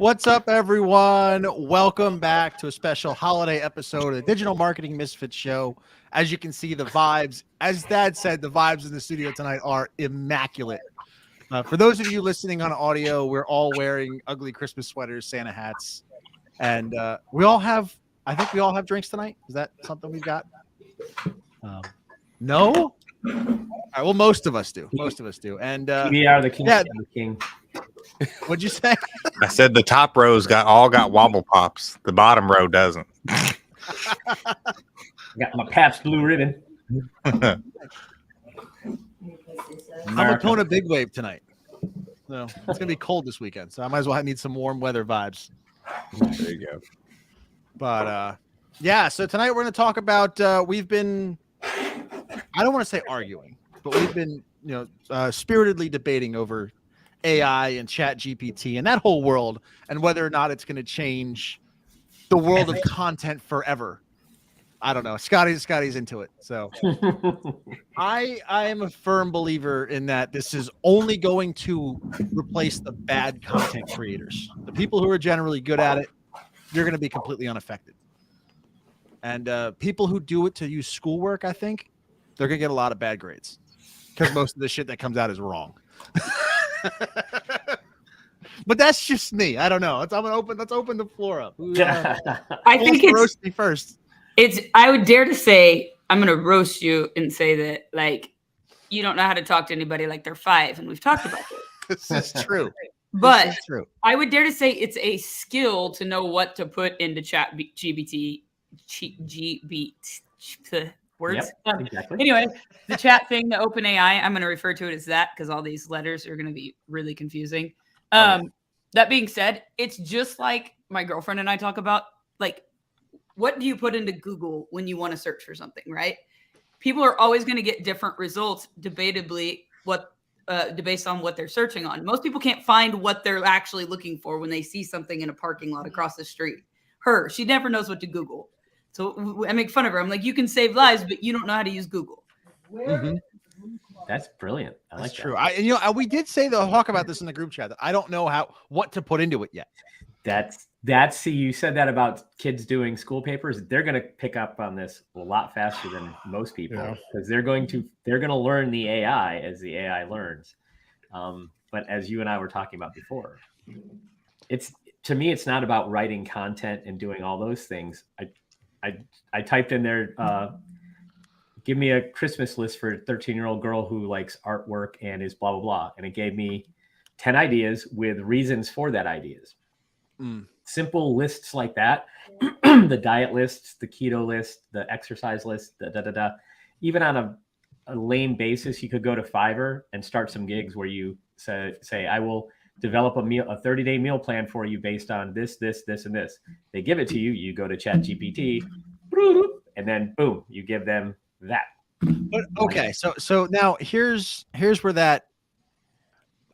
What's up, everyone? Welcome back to a special holiday episode of the Digital Marketing Misfits Show. As you can see, the vibes, as Thad said, the vibes in the studio tonight are immaculate. For those of you listening on audio, we're all wearing ugly Christmas sweaters, Santa hats, and I think we all have drinks tonight. Is that something we've got? No? All right, well, most of us do. And we are the king. Yeah. The king. What'd you say? I said the top rows all got wobble pops. The bottom row doesn't. Got my Pabst Blue Ribbon. I'm a Kona Big Wave tonight. So it's gonna be cold this weekend, so I might as well need some warm weather vibes. There you go. But yeah, so tonight we're gonna talk about we've been, I don't want to say arguing, but we've been spiritedly debating over AI and Chat GPT and that whole world, and whether or not it's going to change the world of content forever. I don't know. Scotty's into it. So I am a firm believer in that this is only going to replace the bad content creators. The people who are generally good at it, you're going to be completely unaffected. And people who do it to use schoolwork, I think they're going to get a lot of bad grades because most of the shit that comes out is wrong. But that's just me. I don't know. Let's open the floor up. I think it's roast me first. I would dare to say I'm gonna roast you and say that like you don't know how to talk to anybody like they're 5, and we've talked about this. This is true. But this is true. I would dare to say it's a skill to know what to put into Chat GPT. Words. Yep, exactly. Anyway, the chat thing, the open AI, I'm going to refer to it as that because all these letters are going to be really confusing. That being said, it's just like my girlfriend and I talk about, like, what do you put into Google when you want to search for something, right? People are always going to get different results, debatably, based on what they're searching on. Most people can't find what they're actually looking for when they see something in a parking lot across the street. She never knows what to Google. So I make fun of her. I'm like, you can save lives, but you don't know how to use Google. Mm-hmm. That's brilliant. That's true. We did say though, talk about this in the group chat that I don't know what to put into it yet. See, you said that about kids doing school papers. They're going to pick up on this a lot faster than most people because they're going to learn the AI as the AI learns. But as you and I were talking about before, to me, it's not about writing content and doing all those things. I typed in there, give me a Christmas list for a 13-year-old girl who likes artwork and is blah, blah, blah. And it gave me 10 ideas with reasons for that ideas. Simple lists like that, the diet lists, the keto list, the exercise list, even on a lame basis, you could go to Fiverr and start some gigs where you say, I will develop a 30-day meal plan for you based on this, and this. They give it to you. You go to Chat GPT, and then boom, you give them that. But okay, so now here's where that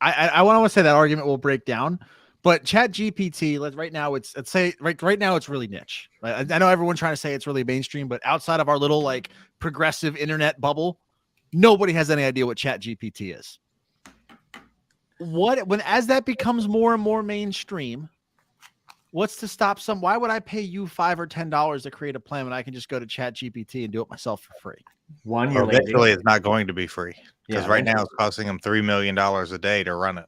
I want to say that argument will break down. But Chat GPT, right now it's really niche. Right? I know everyone's trying to say it's really mainstream, but outside of our little like progressive internet bubble, nobody has any idea what Chat GPT is. As that becomes more and more mainstream, what's to stop why would I pay you $5 or $10 to create a plan when I can just go to Chat GPT and do it myself for free? Eventually it's not going to be free because right now it's costing them $3 million a day to run it.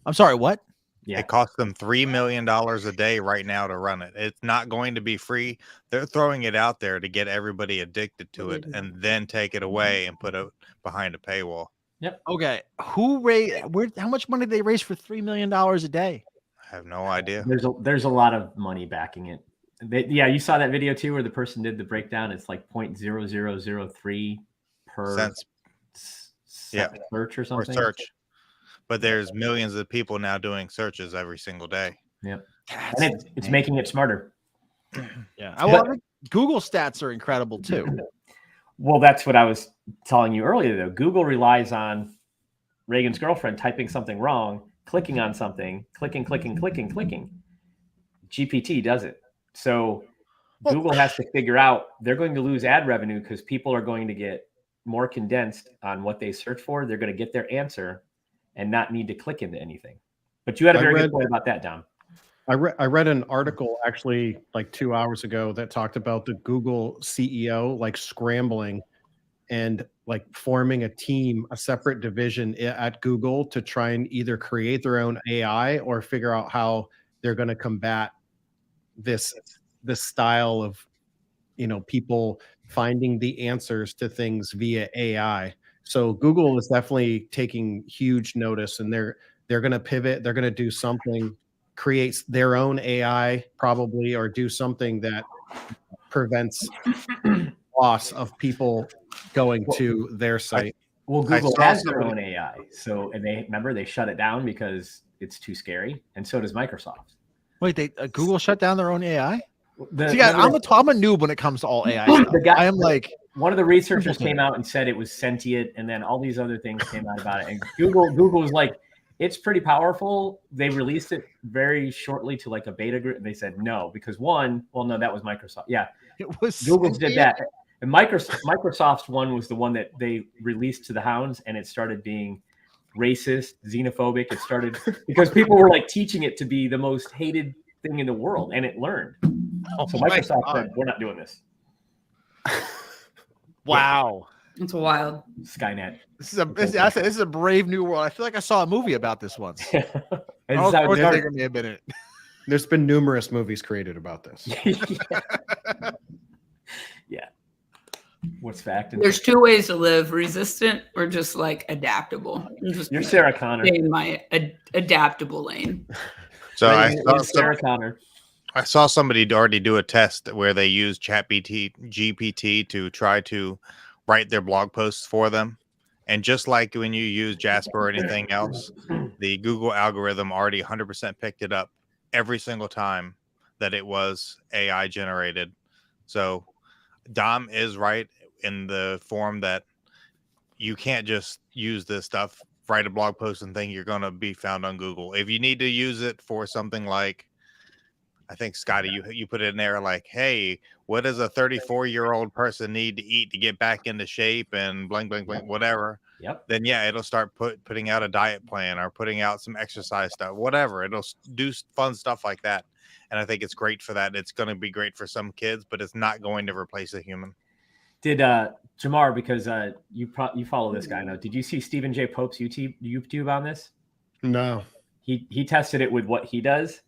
I'm sorry, what? Yeah. It costs them $3 million a day right now to run it. It's not going to be free. They're throwing it out there to get everybody addicted to it and then take it away and put it behind a paywall. Yep. Okay. How much money did they raise for $3 million a day? I have no idea. There's a lot of money backing it. You saw that video too, where the person did the breakdown. It's like 0.0003 per cents. Search or something. Or search. But there's millions of people now doing searches every single day. Yep. And it's making it smarter. Yeah. I think Google stats are incredible too. Well, that's what I was telling you earlier, though. Google relies on Reagan's girlfriend typing something wrong, clicking on something, clicking. GPT does it. So Google has to figure out they're going to lose ad revenue because people are going to get more condensed on what they search for. They're going to get their answer and not need to click into anything. But you had a very good point about that, Dom. I read an article actually like 2 hours ago that talked about the Google CEO like scrambling and like forming a team, a separate division at Google to try and either create their own AI or figure out how they're going to combat this style of, you know, people finding the answers to things via AI. So Google is definitely taking huge notice, and they're going to pivot. They're going to do something, create their own AI probably, or do something that prevents loss of people going to their site. Well, I Google saw has their somebody- own AI. So, and they shut it down because it's too scary. And so does Microsoft. Wait, Google shut down their own AI? The, See, guys, remember I'm a noob when it comes to all AI stuff. The guy- I am like, one of the researchers came out and said it was sentient, and then all these other things came out about it. And Google was like, it's pretty powerful. They released it very shortly to like a beta group, and they said no because no, that was Microsoft. Yeah, it was Google's did that, and Microsoft's one was the one that they released to the hounds, and it started being racist, xenophobic. It started because people were like teaching it to be the most hated thing in the world, and it learned. So Microsoft said, we're not doing this. Wow. It's wild. Skynet. This is a brave new world. I feel like I saw a movie about this once. This Oh, is how it started. taking me a minute. There's been numerous movies created about this. Yeah. What's fact? And There's two ways to live: resistant or just like adaptable. You're Sarah Connor. in my adaptable lane. So You're Sarah Connor. I saw somebody already do a test where they used GPT to try to write their blog posts for them. And just like when you use Jasper or anything else, the Google algorithm already 100% picked it up every single time that it was AI generated. So Dom is right in the form that you can't just use this stuff, write a blog post and think you're going to be found on Google. If you need to use it for something like, I think, Scotty, you put it in there like, hey, what does a 34-year-old person need to eat to get back into shape and blank, blank, blank, whatever. Yep. Then, yeah, it'll start putting out a diet plan or putting out some exercise stuff, whatever. It'll do fun stuff like that. And I think it's great for that. It's going to be great for some kids, but it's not going to replace a human. Did Jamar, because you follow this guy now, did you see Stephen J. Pope's YouTube on this? No. He tested it with what he does.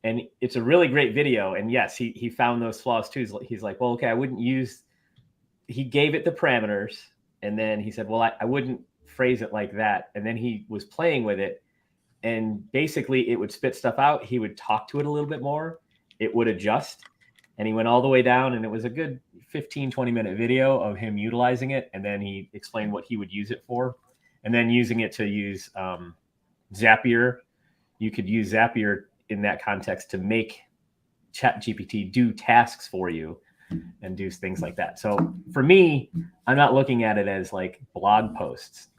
And it's a really great video. And yes, he found those flaws too. He's like, well, okay, I wouldn't use, he gave it the parameters. And then he said, well, I wouldn't phrase it like that. And then he was playing with it. And basically it would spit stuff out. He would talk to it a little bit more. It would adjust. And he went all the way down. And it was a good 15, 20-minute video of him utilizing it. And then he explained what he would use it for. And then using it to use Zapier. You could use Zapier in that context to make ChatGPT do tasks for you and do things like that. So for me, I'm not looking at it as like blog posts.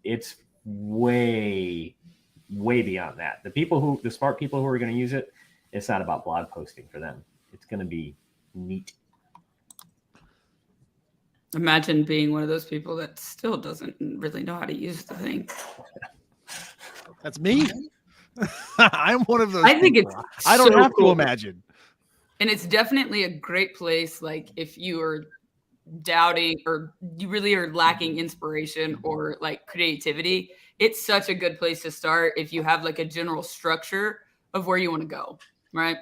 It's way beyond that. The smart people who are going to use it, it's not about blog posting for them. It's going to be neat. Imagine being one of those people that still doesn't really know how to use the thing. That's me. I'm one of those. I think people. it's I don't so have cool. to imagine. And it's definitely a great place. Like if you are doubting or you really are lacking inspiration or like creativity, it's such a good place to start if you have like a general structure of where you want to go. Right.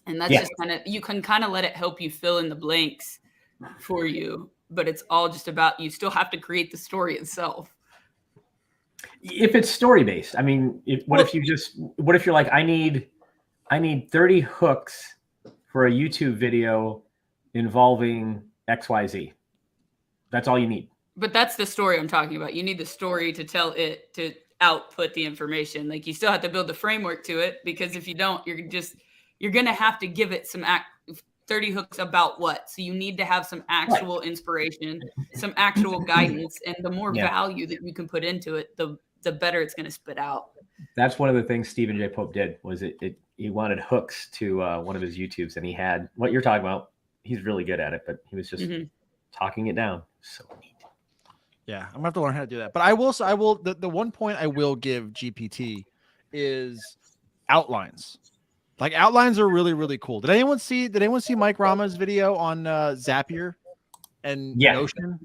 And that's just kind of, you can kind of let it help you fill in the blanks for you, but it's all just about, you still have to create the story itself. If it's story based, I mean, what if you're like, I need 30 hooks for a YouTube video involving XYZ. That's all you need. But that's the story I'm talking about. You need the story to tell it to output the information. Like you still have to build the framework to it, because if you don't, you're going to have to give it some 30 hooks about what. So you need to have some actual inspiration, some actual guidance, and the more value that you can put into it, the better it's going to spit out. That's one of the things Stephen J. Pope did, was he wanted hooks to one of his YouTubes, and he had what you're talking about. He's really good at it, but he was just talking it down. So neat. Yeah, I'm gonna have to learn how to do that. But I will the one point I will give GPT is outlines. Like outlines are really, really cool. Did anyone see Mike Rama's video on Zapier and Yeah. Notion?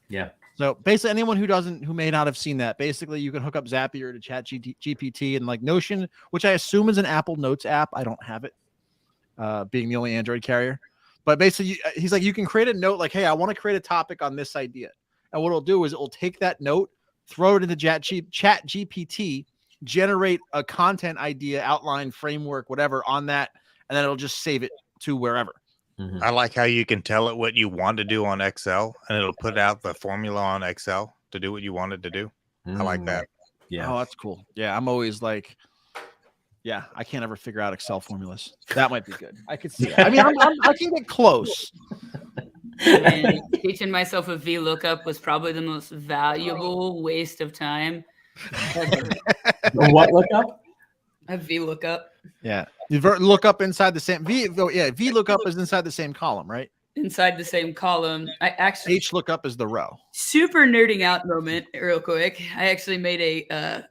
Yeah. So basically anyone who may not have seen that, basically you can hook up Zapier to Chat GPT and like Notion, which I assume is an Apple Notes app. I don't have it, being the only Android carrier. But basically he's like, you can create a note like, hey, I want to create a topic on this idea. And what it'll do is it will take that note, throw it into Chat GPT, generate a content idea, outline, framework, whatever on that, and then it'll just save it to wherever. Mhm. I like how you can tell it what you want to do on Excel, and it'll put out the formula on Excel to do what you want it to do. I like that. Yeah. Oh, that's cool. Yeah, I'm always like, yeah, I can't ever figure out Excel formulas. That might be good. I could see that. I mean, I can get close. And teaching myself a VLOOKUP was probably the most valuable waste of time ever. What lookup? A VLOOKUP Yeah, you look up inside the same VLOOKUP is inside the same column, right? inside the same column. I actually H lookup is the row. super nerding out moment real quick. I actually made a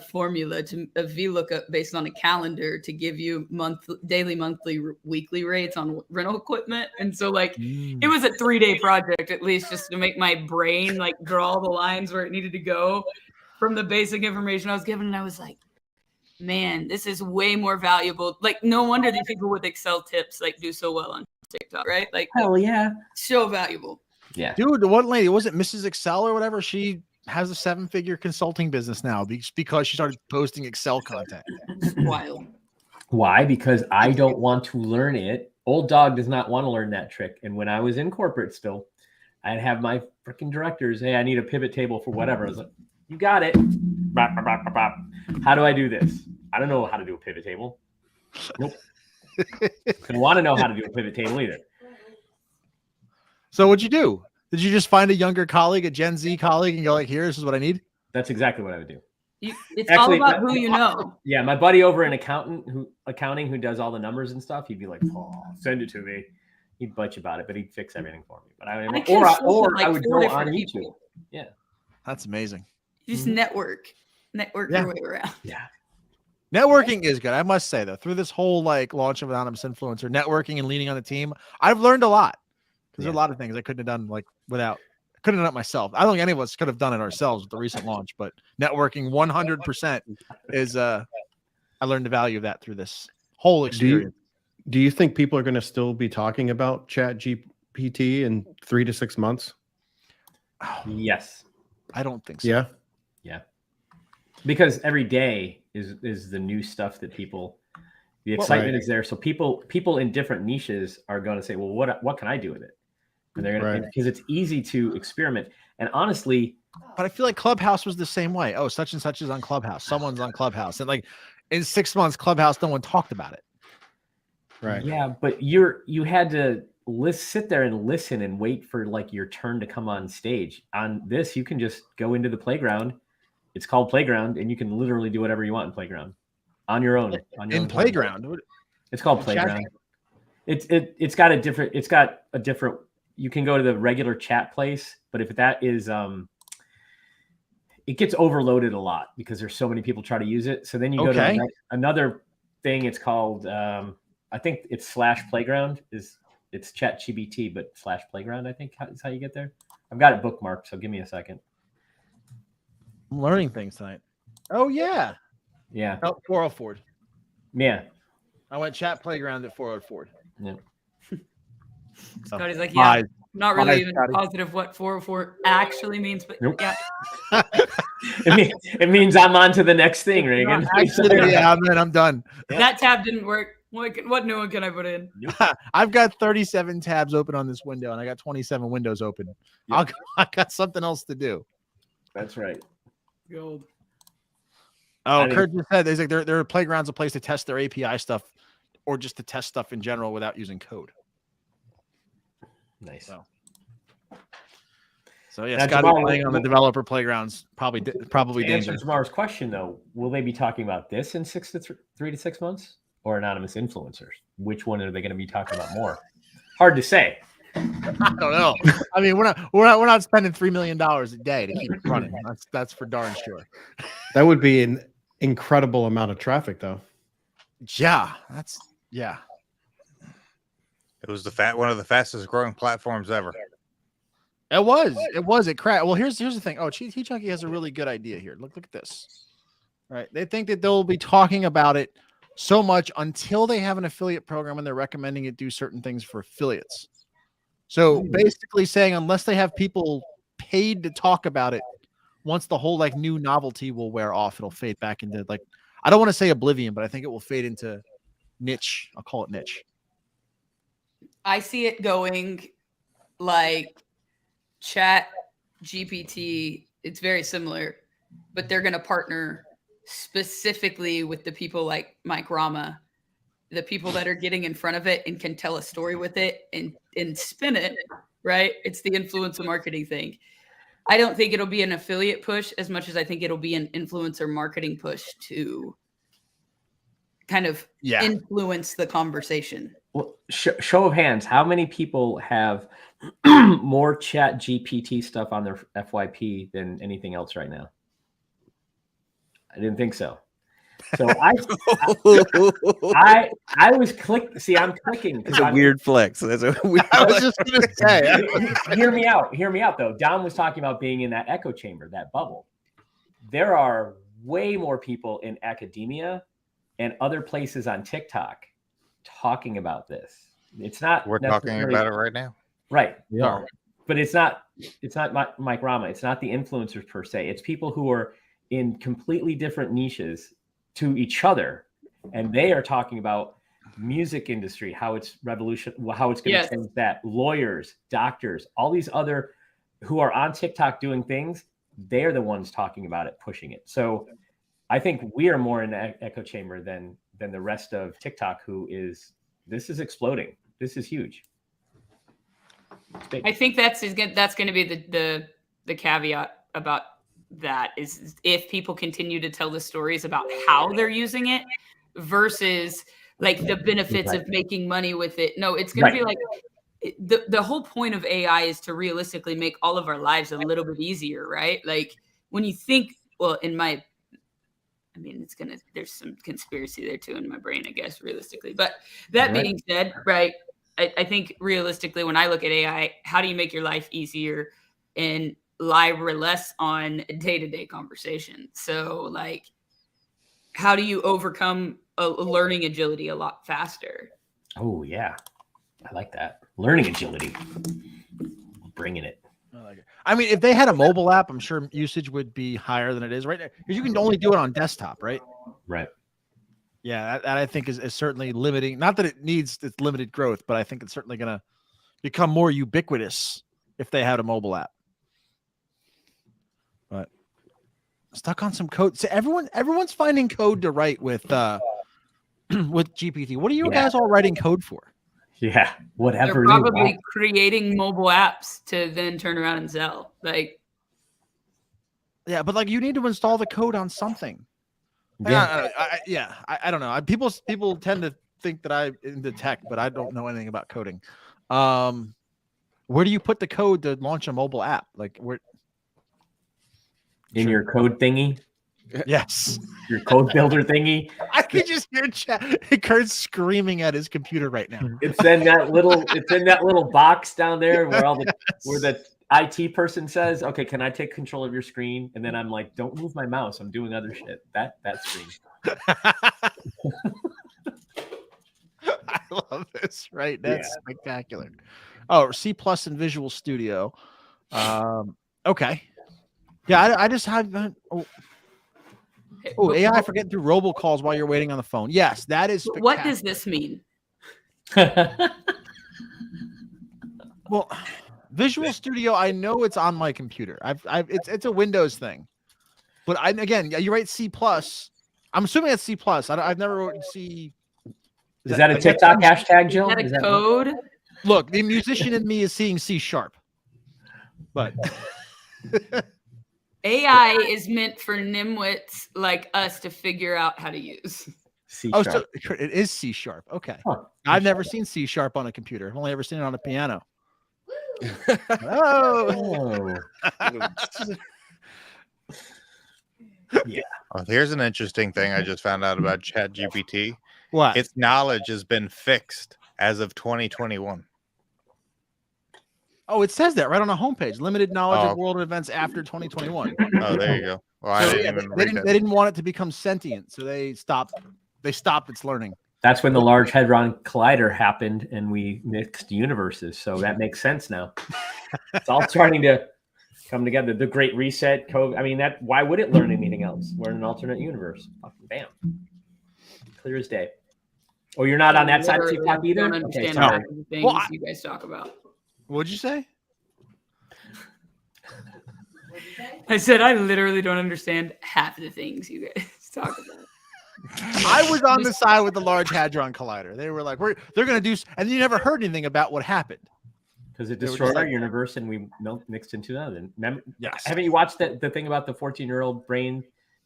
formula to a VLOOKUP based on a calendar to give you daily, monthly, weekly rates on rental equipment. And so like it was a 3-day project at least just to make my brain like draw the lines where it needed to go from the basic information I was given. And I was like, man, this is way more valuable. Like no wonder these people with Excel tips like do so well on TikTok, right? Like Hell yeah. so valuable. Yeah. Dude, the one lady, was it Mrs. Excel or whatever? She has a 7-figure consulting business now because she started posting Excel content. Wild. Why? Because I don't want to learn it. Old dog does not want to learn that trick. And when I was in corporate still, I'd have my freaking directors, hey, I need a pivot table for whatever. I was like, you got it. Bop, bop, bop, bop, bop. How do I do this? I don't know how to do a pivot table. Nope. Don't want to know how to do a pivot table either. So what'd you do? Did you just find a younger colleague, a Gen Z colleague, and go like, here, this is what I need? That's exactly what I would do. It's Actually, all about who you know. Yeah, my buddy over in accounting who does all the numbers and stuff, he'd be like, "Oh, send it to me." He'd bitch about it, but he'd fix everything for me. But I would go on YouTube. People. Yeah, That's amazing. You just network Yeah. your way around. yeah. Networking is good. I must say, though, through this whole like launch of Anonymous Influencer, networking and leaning on the team, I've learned a lot. Because there are a lot of things I couldn't have done couldn't have done it myself. I don't think any of us could have done it ourselves with the recent launch, but networking 100% is I learned the value of that through this whole experience. Do you think people are going to still be talking about Chat GPT in 3 to 6 months? Yes. I don't think so. Yeah. Yeah. Because every day is the new stuff that the excitement is there. So people in different niches are going to say, well, what can I do with it? And they're going to, because it's easy to experiment. And honestly, But I feel like Clubhouse was the same way. Oh, such and such is on Clubhouse. Someone's on Clubhouse. And like in 6 months, Clubhouse, no one talked about it. Right. Yeah, but you had to sit there and listen and wait for like your turn to come on stage. On this, you can just go into the playground. It's called Playground, and you can literally do whatever you want in Playground on your own. In Playground, it's called Playground. It's got a different. You can go to the regular chat place, but if that is it gets overloaded a lot because there's so many people try to use it. So then you go to another thing. It's called I think it's /Playground. It's Chat GPT, but /Playground. I think is how you get there. I've got it bookmarked, so give me a second. I'm learning things tonight. Oh yeah. Yeah. Oh, 404. Yeah. I went Chat Playground at 404. Yeah. Scotty's like, Bye. yeah, not really Bye, even Scotty. positive what 404 actually means, but Nope. yeah. It means I'm on to the next thing, Reagan. Actually, yeah, I'm done. That tab didn't work. What new one can I put in? I've got 37 tabs open on this window, and I got 27 windows open. Yep. I got something else to do. That's right. Gold. Oh, Kurt just said there's like their playground's a place to test their API stuff, or just to test stuff in general without using code. Nice. So yeah, That's Scotty playing on the developer playgrounds probably To dangerous. answer Jamar's question, though, will they be talking about this in 3 to 6 months, or anonymous influencers? Which one are they going to be talking about more? Hard to say. I don't know. I mean, we're not spending $3 million a day to keep it running. That's for darn sure. That would be an incredible amount of traffic, though. Yeah, that's yeah. It was one of the fastest growing platforms ever. It was. It cracked. Well, here's the thing. Oh, Chucky has a really good idea here. Look at this. Right. They think that they'll be talking about it so much until they have an affiliate program and they're recommending it do certain things for affiliates. So basically saying unless they have people paid to talk about it, once the whole like new novelty will wear off, it'll fade back into like, I don't want to say oblivion, but I think it will fade into niche. I'll call it niche. I see it going like Chat GPT. It's very similar, but they're going to partner specifically with the people like Mike Rama, the people that are getting in front of it and can tell a story with it and spin it, right? It's the influencer marketing thing. I don't think it'll be an affiliate push as much as I think it'll be an influencer marketing push to kind of influence the conversation. Well, show of hands, how many people have more Chat GPT stuff on their FYP than anything else right now? I didn't think so. So I was clicking. See, I'm clicking. It's a weird flex. That's a weird I was just going to say. Hear me out. Hear me out, though. Don was talking about being in that echo chamber, that bubble. There are way more people in academia and other places on TikTok talking about this. It's not. We're talking about it right now. Right. Yeah. But it's not Mike Rama. It's not the influencers per se. It's people who are in completely different niches to each other, and they are talking about music industry, how it's revolution, how it's going to change that. Lawyers, doctors, all these other who are on TikTok doing things, they're the ones talking about it, pushing it. So I think we are more in the echo chamber than the rest of TikTok, this is exploding. This is huge. I think that's going to be the caveat about that is if people continue to tell the stories about how they're using it versus like the benefits of making money with it. No, it's going to be like the whole point of AI is to realistically make all of our lives a little bit easier, right? Like when you think, well, there's some conspiracy there too in my brain, I guess, realistically. But that being said, right, I think realistically, when I look at AI, how do you make your life easier and lie less on day-to-day conversation? So like, how do you overcome a learning agility a lot faster? Oh yeah. I like that. Learning agility. Bringing it. I like it. I mean, if they had a mobile app, I'm sure usage would be higher than it is right now because you can only do it on desktop, right? Right. Yeah, that I think is certainly limiting. Not that it needs its limited growth, but I think it's certainly going to become more ubiquitous if they had a mobile app. But stuck on some code. So everyone's finding code to write with GPT. What are you guys all writing code for? Yeah, whatever. They're probably creating mobile apps to then turn around and sell. Like, yeah, but like you need to install the code on something. Yeah. I don't know. People tend to think that I'm into tech, but I don't know anything about coding. Where do you put the code to launch a mobile app? Like where? In your code thingy? Yes. Your code builder thingy? I can just hear Kurt's screaming at his computer right now. It's in that little box down there where where the IT person says, "Okay, can I take control of your screen?" And then I'm like, "Don't move my mouse. I'm doing other shit." That screen. I love this. Right? That's spectacular. Oh, C+ in Visual Studio. Okay. Yeah, I just have. AI for getting through robocalls while you're waiting on the phone. Yes, that is. What does this mean? Well, Visual Studio, I know it's on my computer. It's a Windows thing, but again, you write C+. I'm assuming it's C+. I've never wrote C. Is that a TikTok hashtag, Jill? Is that a code? Look, the musician in me is seeing C#, but AI is meant for nimwits like us to figure out how to use. C#. Oh, so it is C#. Okay. Huh. I've never seen C# on a computer. I've only ever seen it on a piano. Oh. Yeah. Here's an interesting thing I just found out about ChatGPT. What? Its knowledge has been fixed as of 2021. Oh, it says that right on the homepage. Limited knowledge Oh. of world events after 2021. Oh, there you go. Well, I So, didn't yeah, even they read that. didn't want it to become sentient, so they stopped its learning. That's when the Large Hadron Collider happened, and we mixed universes. So that makes sense now. It's all starting to come together. The Great Reset, COVID. I mean, why would it learn anything else? We're in an alternate universe. Fucking bam, clear as day. Oh, you're not on that side of TikTok either. Don't understand sorry. half of the things Well, you guys talk about. What'd you say? I said I literally don't understand half of the things you guys talk about. I was on the side with the Large Hadron Collider. They were like, they're going to do, and you never heard anything about what happened. Because it They were destroyed just our like- universe, and we mixed into another. Yes. Haven't you watched the thing about the 14-year-old brain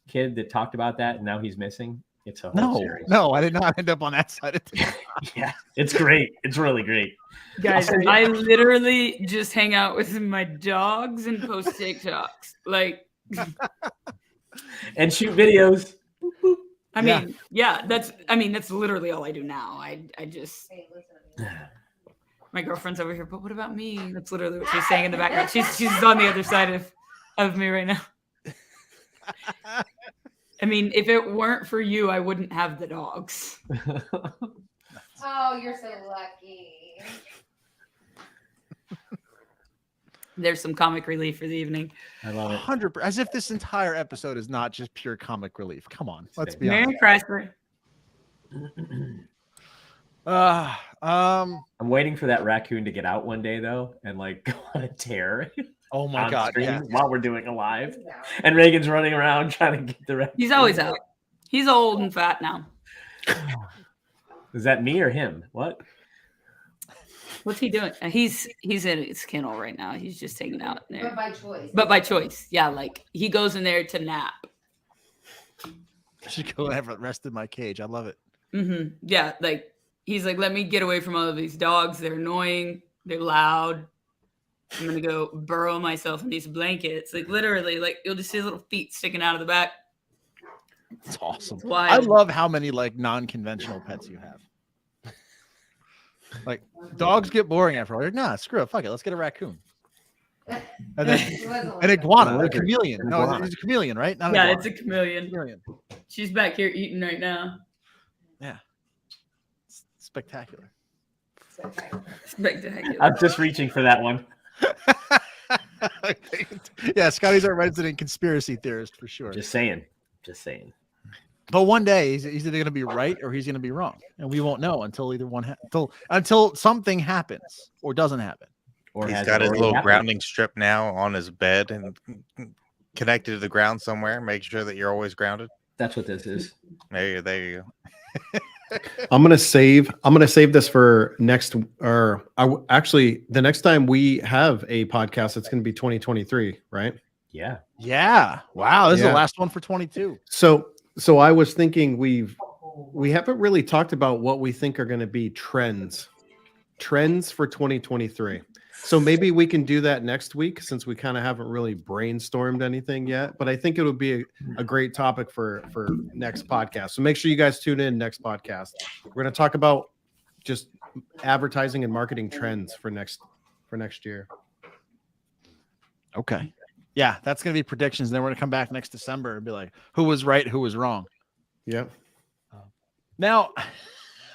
kid that talked about that, and now he's missing? It's a whole series. No, I did not end up on that side of it. Yeah, it's great. It's really great. Guys, I literally just hang out with my dogs and post TikToks. Like, And shoot videos. I mean, that's literally all I do now. I just my girlfriend's over here, but what about me? That's literally what she's saying in the background. She's on the other side of me right now. I mean, if it weren't for you, I wouldn't have the dogs. Oh, you're so lucky. There's some comic relief for the evening. I love it. 100%. As if this entire episode is not just pure comic relief. Come on, let's be Merry honest. Chrysler. I'm waiting for that raccoon to get out one day, though, and like go on a tear. Oh my on God! screen Yeah. while we're doing a live, and Reagan's running around trying to get the raccoon. He's always out. He's old and fat now. Is that me or him? What? What's he doing? He's in his kennel right now. He's just hanging out in But there. by choice. But by choice. Yeah, like he goes in there to nap. I should go and have it rest in my cage. I love it. Mm-hmm. Yeah, like he's like, let me get away from all of these dogs. They're annoying. They're loud. I'm gonna go burrow myself in these blankets. Like literally, like you'll just see his little feet sticking out of the back. It's awesome. It's I wild. love how many like non-conventional pets you have. Like dogs get boring after a while. You're like, nah, screw it, fuck it. Let's get a raccoon. And then an iguana, a chameleon. No, it's a chameleon, right? Not an Yeah, iguana. it's a chameleon. chameleon. She's back here eating right now. Yeah, it's spectacular. Spectacular. I'm just reaching for that one. Yeah, Scotty's our resident conspiracy theorist for sure. Just saying. Just saying. But one day he's either going to be right or he's going to be wrong, and we won't know until either one until something happens or doesn't happen. Or He's has got it his already little happened? grounding strip now on his bed and connected to the ground somewhere. Make sure that you're always grounded. That's what this is. There you go. I'm gonna save this for next, or actually the next time we have a podcast. It's gonna be 2023, right? Yeah. Yeah. Wow. This is Yeah. the last one for 22. So I was thinking we haven't really talked about what we think are going to be trends for 2023. So maybe we can do that next week since we kind of haven't really brainstormed anything yet. But I think it would be a great topic for next podcast. So make sure you guys tune in next podcast. We're going to talk about just advertising and marketing trends for next year. Okay. Yeah, that's going to be predictions. And then we're going to come back next December and be like, who was right, who was wrong. Yeah. Now,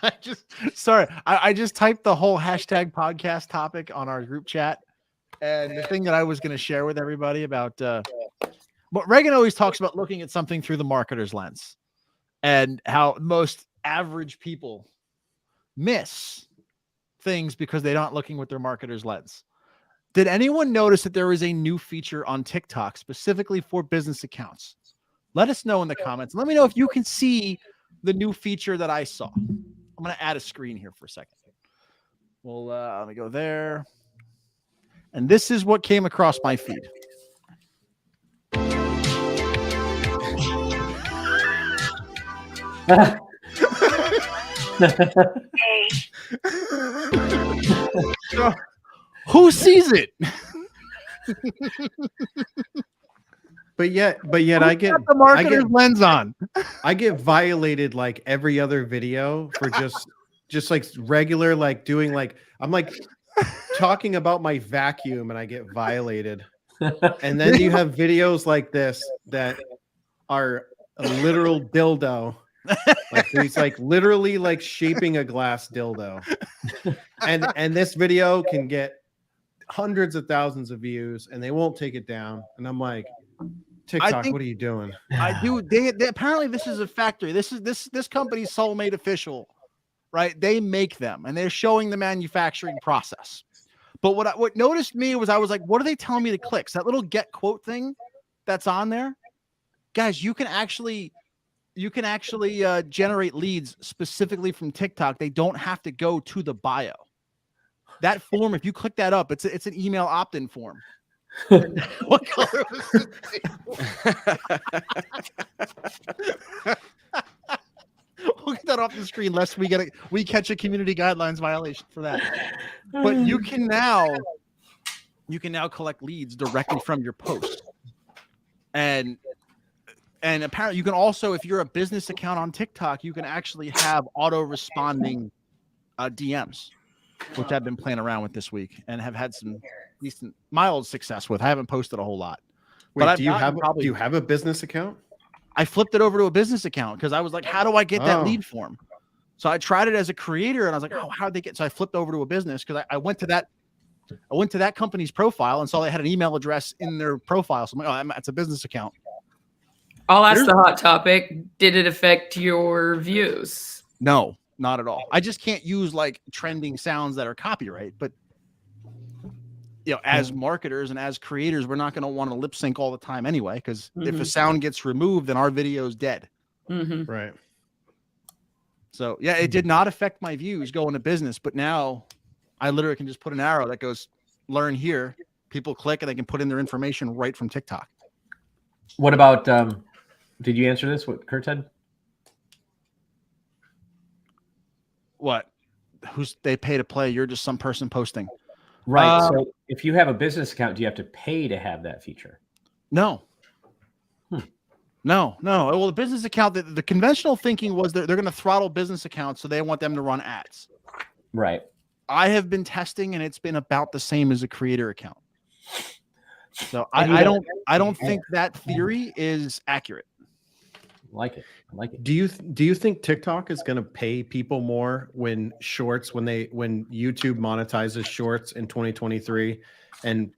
I just typed the whole hashtag podcast topic on our group chat. And the thing that I was going to share with everybody about what Reagan always talks about, looking at something through the marketer's lens, and how most average people miss things because they're not looking with their marketer's lens. Did anyone notice that there is a new feature on TikTok specifically for business accounts? Let us know in the comments. Let me know if you can see the new feature that I saw. I'm going to add a screen here for a second. Well, let me go there. And this is what came across my feed. So, who sees it? But yet I get the marketer's lens on. I get violated like every other video for just like regular, like doing like I'm like talking about my vacuum and I get violated. And then you have videos like this that are a literal dildo. Like he's like literally like shaping a glass dildo. And this video can get hundreds of thousands of views and they won't take it down. And I'm like, TikTok, what are you doing? I do. They apparently this is a factory. This company's Soulmate Official, right? They make them and they're showing the manufacturing process. But what noticed me was I was like, what are they telling me to click? So that little get quote thing that's on there, guys, you can actually generate leads specifically from TikTok. They don't have to go to the bio. That form, if you click that up, it's an email opt-in form. What color was this? We'll get that off the screen lest we catch a community guidelines violation for that. But you can now collect leads directly from your post. And apparently you can also, if you're a business account on TikTok, you can actually have auto responding DMs, which I've been playing around with this week and have had some decent mild success with. I haven't posted a whole lot. Wait, but do you have a business account? I flipped it over to a business account because I was like, how do I get that lead form? So I tried it as a creator and I was like, oh, how'd they get? So I flipped over to a business because I went to that company's profile and saw they had an email address in their profile. So I'm like, oh, it's a business account. I'll ask the hot topic. Did it affect your views? No, not at all. I just can't use like trending sounds that are copyright, but as marketers and as creators, we're not going to want to lip sync all the time anyway, because if a sound gets removed, then our video is dead. Mm-hmm. Right. So yeah, it did not affect my views going to business, but now I literally can just put an arrow that goes learn here. People click and they can put in their information right from TikTok. What about, did you answer this? What Kurt said? What? They pay to play? You're just some person posting. Right. So if you have a business account, do you have to pay to have that feature? No. No. Well, the business account, the conventional thinking was they're going to throttle business accounts, so they want them to run ads. Right. I have been testing, and it's been about the same as a creator account. So I don't think that theory is accurate. I like it. Do you think TikTok is going to pay people more when YouTube monetizes shorts in 2023 and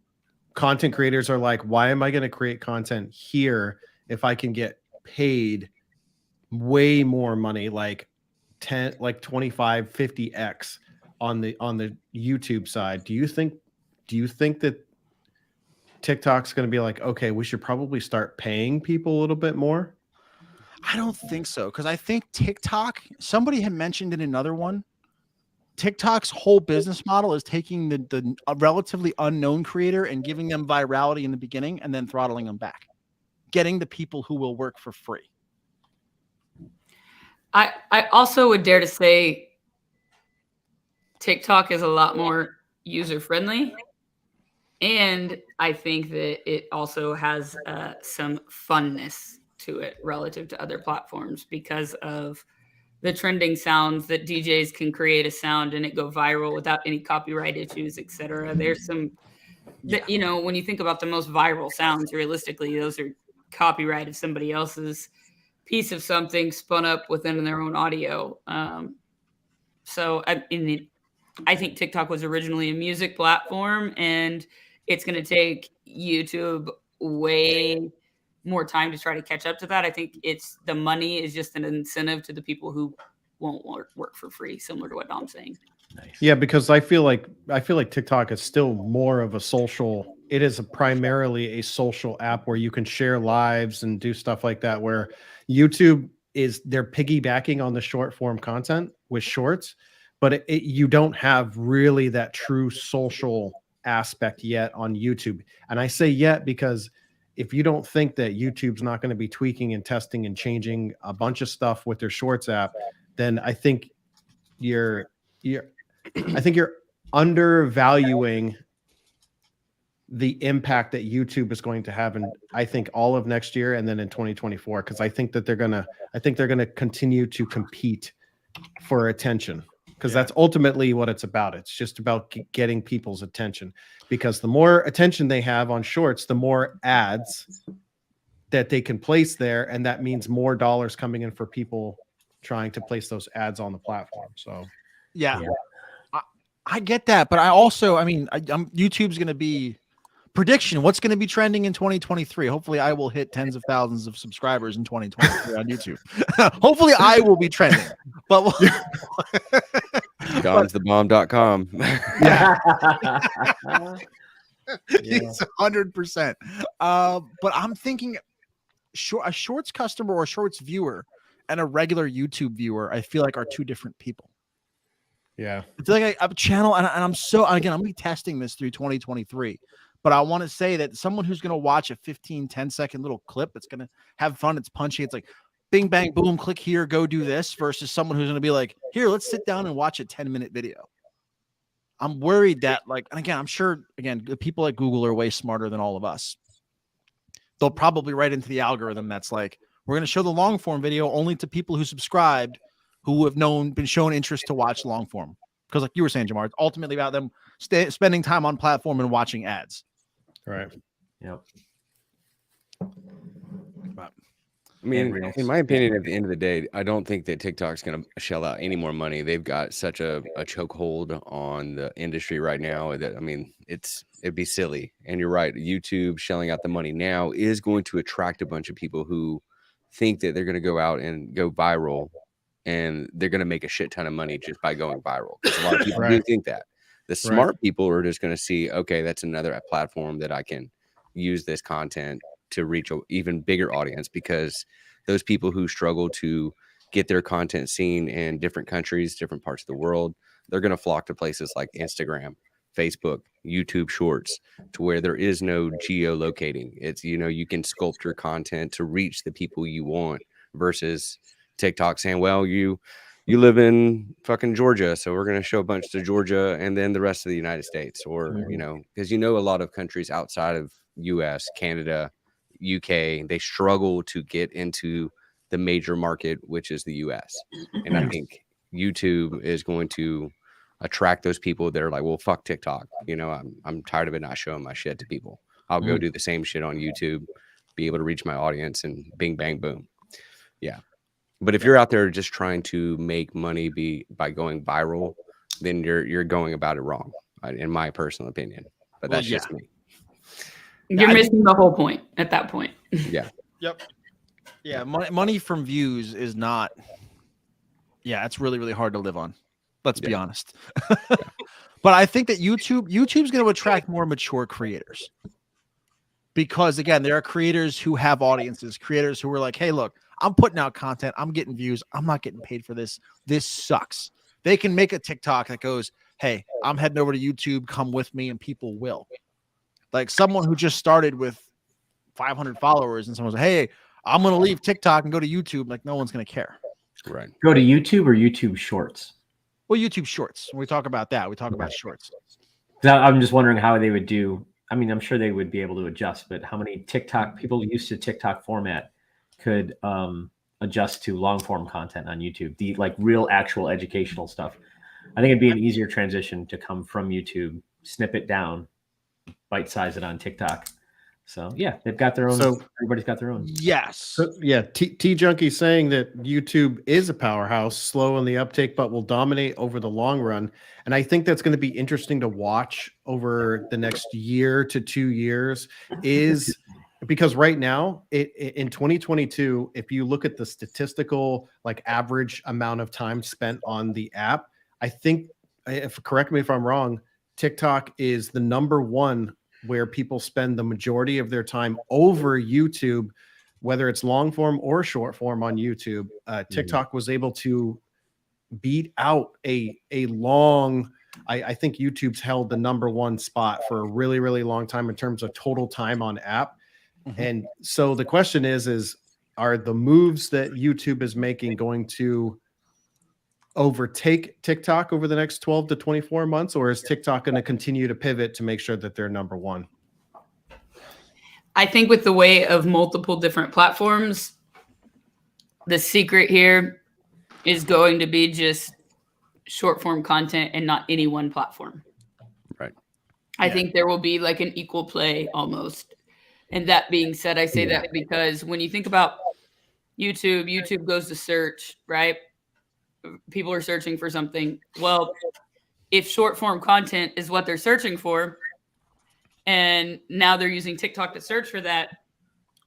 content creators are like, why am I going to create content here if I can get paid way more money, like 25, 50x on the YouTube side? Do you think that TikTok's going to be like, okay, we should probably start paying people a little bit more? I don't think so, because I think TikTok, somebody had mentioned in another one, TikTok's whole business model is taking the relatively unknown creator and giving them virality in the beginning and then throttling them back, getting the people who will work for free. I also would dare to say TikTok is a lot more user-friendly. And I think that it also has some funness to it relative to other platforms because of the trending sounds that DJs can create a sound and it go viral without any copyright issues, etc. There's some, when you think about the most viral sounds, realistically, those are copyright of somebody else's piece of something spun up within their own audio. So I think TikTok was originally a music platform, and it's going to take YouTube way more time to try to catch up to that. I think the money is just an incentive to the people who won't work for free, similar to what Dom's saying. Nice. Yeah, because I feel like TikTok is still more of a social. It is primarily a social app where you can share lives and do stuff like that. Where YouTube they're piggybacking on the short form content with shorts, but you don't have really that true social aspect yet on YouTube. And I say yet because if you don't think that YouTube's not going to be tweaking and testing and changing a bunch of stuff with their Shorts app, then I think you're undervaluing the impact that YouTube is going to have in, I think, all of next year and then in 2024, because I think they're gonna continue to compete for attention, because that's ultimately what it's about. It's just about getting people's attention, because the more attention they have on shorts, the more ads that they can place there, and that means more dollars coming in for people trying to place those ads on the platform. So yeah. I get that, but I mean, YouTube's going to be prediction. What's going to be trending in 2023? Hopefully, I will hit tens of thousands of subscribers in 2023 on YouTube. Hopefully, I will be trending. But Gone'sTheBomb.com. It's 100%. But I'm thinking, a shorts customer or a shorts viewer and a regular YouTube viewer, I feel like are two different people. yeah, It's like a channel, and I'm going to be testing this through 2023. But I want to say that someone who's going to watch a 10-second little clip that's going to have fun, it's punchy, it's like bing, bang, boom, click here, go do this, versus someone who's going to be like, here, let's sit down and watch a 10-minute video. I'm worried that, like, and again, I'm sure, the people at Google are way smarter than all of us. They'll probably write into the algorithm that's like, we're going to show the long form video only to people who subscribed, who have been shown interest to watch long form. Because like you were saying, Jamar, it's ultimately about them spending time on platform and watching ads. right. Yep. I mean, in my opinion, at the end of the day, I don't think that TikTok's going to shell out any more money. They've got such a chokehold on the industry right now that, I mean, it'd be silly. And you're right. YouTube shelling out the money now is going to attract a bunch of people who think that they're going to go out and go viral, and they're going to make a shit ton of money just by going viral. Because a lot of people do think that. The smart people are just going to see, okay, that's another platform that I can use this content to reach an even bigger audience, because those people who struggle to get their content seen in different countries, different parts of the world, they're going to flock to places like Instagram, Facebook, YouTube Shorts, to where there is no geolocating. It's, you can sculpt your content to reach the people you want, versus TikTok saying, well, you live in fucking Georgia, so we're going to show a bunch to Georgia and then the rest of the United States, or, because a lot of countries outside of US, Canada, UK, they struggle to get into the major market, which is the US. And I think YouTube is going to attract those people that are like, well, fuck TikTok. I'm tired of it not showing my shit to people. I'll go do the same shit on YouTube, be able to reach my audience, and bing, bang, boom. Yeah. But if you're out there just trying to make money by going viral, then you're going about it wrong, in my personal opinion. But that's just me. You're missing the whole point at that point. Yeah. Yep. Yeah. Money from views is not. Yeah, it's really, really hard to live on. Let's be honest. But I think that YouTube's going to attract more mature creators, because again, there are creators who have audiences, creators who are like, hey, look, I'm putting out content, I'm getting views, I'm not getting paid for this. This sucks. They can make a TikTok that goes, hey, I'm heading over to YouTube, come with me, and people will. Like someone who just started with 500 followers and someone's like, hey, I'm going to leave TikTok and go to YouTube. Like no one's going to care. Right. Go to YouTube or YouTube Shorts? Well, YouTube Shorts. When we talk about that, we talk about Shorts. I'm just wondering how they would do. I mean, I'm sure they would be able to adjust, but how many people used to TikTok format could adjust to long form content on YouTube, the like real actual educational stuff? I think it'd be an easier transition to come from YouTube, snip it down, bite size it on TikTok. So yeah, they've got their own. So everybody's got their own. Yes. So yeah, T Junkie saying that YouTube is a powerhouse, slow on the uptake, but will dominate over the long run. And I think that's going to be interesting to watch over the next year to 2 years, is because right now in 2022, if you look at the statistical like average amount of time spent on the app, I think, correct me if I'm wrong, TikTok is the number one where people spend the majority of their time over YouTube, whether it's long form or short form on YouTube. TikTok was able to beat out a long, I think YouTube's held the number one spot for a really, really long time in terms of total time on app. Mm-hmm. And so the question is, are the moves that YouTube is making going to overtake TikTok over the next 12 to 24 months, or is TikTok going to continue to pivot to make sure that they're number one? I think with the way of multiple different platforms, the secret here is going to be just short form content and not any one platform. Right. I think there will be like an equal play almost. And that being said, I say that because when you think about YouTube goes to search, right? People are searching for something. Well, if short form content is what they're searching for, and now they're using TikTok to search for that,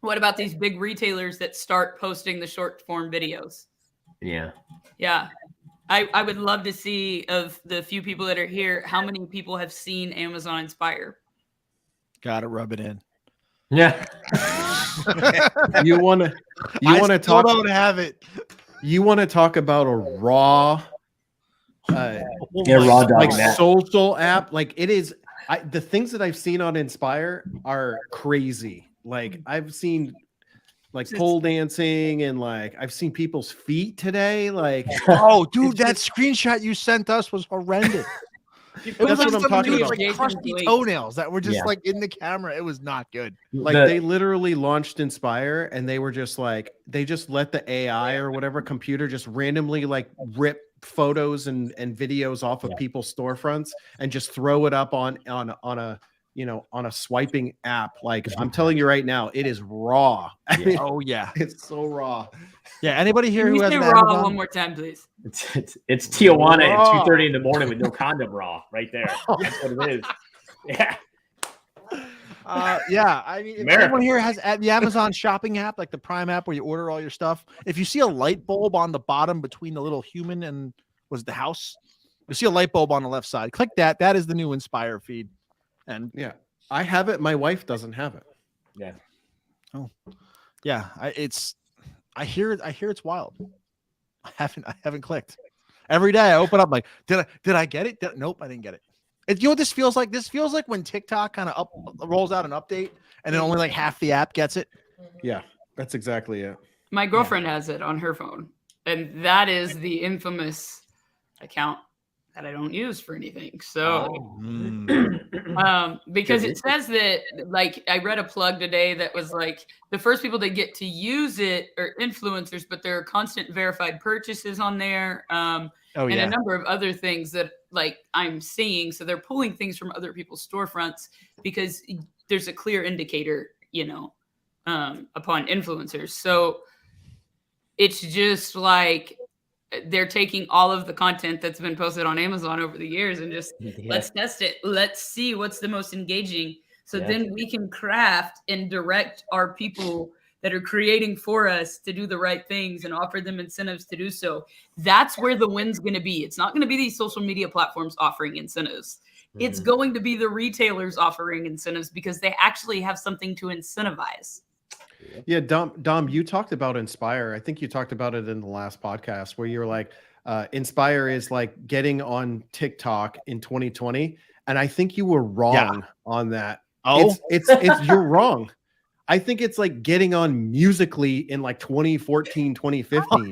what about these big retailers that start posting the short form videos? Yeah. Yeah. I would love to see, of the few people that are here, how many people have seen Amazon Inspire? Gotta rub it in. Yeah. You want to talk? Don't have it. You want to talk about a raw, Yeah, raw dog like net. social app? Like it is. The things that I've seen on Inspire are crazy. Like I've seen like pole dancing, and like I've seen people's feet today. Like, oh, dude, that screenshot you sent us was horrendous. That's what I'm talking about. Like crusty toenails that were just like in the camera. It was not good. Like they literally launched Inspire, and they were just like, they just let the AI or whatever computer just randomly like rip photos and videos off of people's storefronts and just throw it up on a on a swiping app. Like I'm telling you right now, it is raw. I mean, oh yeah, it's so raw. Yeah. Anybody here Can who you has say an raw Amazon? one more time, please? It's Tijuana at 2:30 in the morning with no condom raw right there. That's what it is. Yeah. Yeah, I mean, if anyone here has the Amazon shopping app, like the Prime app where you order all your stuff, if you see a light bulb on the bottom between the little human and the house, you see a light bulb on the left side. Click that. That is the new Inspire feed. And yeah, I have it. My wife doesn't have it. Yeah. Oh, yeah. I hear it's wild. I haven't clicked. Every day I open up like, did I get it? Nope, I didn't get it. You know what this feels like? This feels like when TikTok kind of rolls out an update and then only like half the app gets it. Yeah, that's exactly it. My girlfriend has it on her phone, and that is the infamous account that I don't use for anything. So, because it says that, like, I read a plug today that was like the first people that get to use it are influencers, but there are constant verified purchases on there. And a number of other things that like I'm seeing. So they're pulling things from other people's storefronts because there's a clear indicator, upon influencers. So it's just like they're taking all of the content that's been posted on Amazon over the years and just let's test it. Let's see what's the most engaging. So then we can craft and direct our people that are creating for us to do the right things and offer them incentives to do so. That's where the win's going to be. It's not going to be these social media platforms offering incentives. It's going to be the retailers offering incentives because they actually have something to incentivize. Yeah, Dom, you talked about Inspire. I think you talked about it in the last podcast where you're like, Inspire is like getting on TikTok in 2020. And I think you were wrong on that. Oh, it's you're wrong. I think it's like getting on Musically in like 2014, 2015.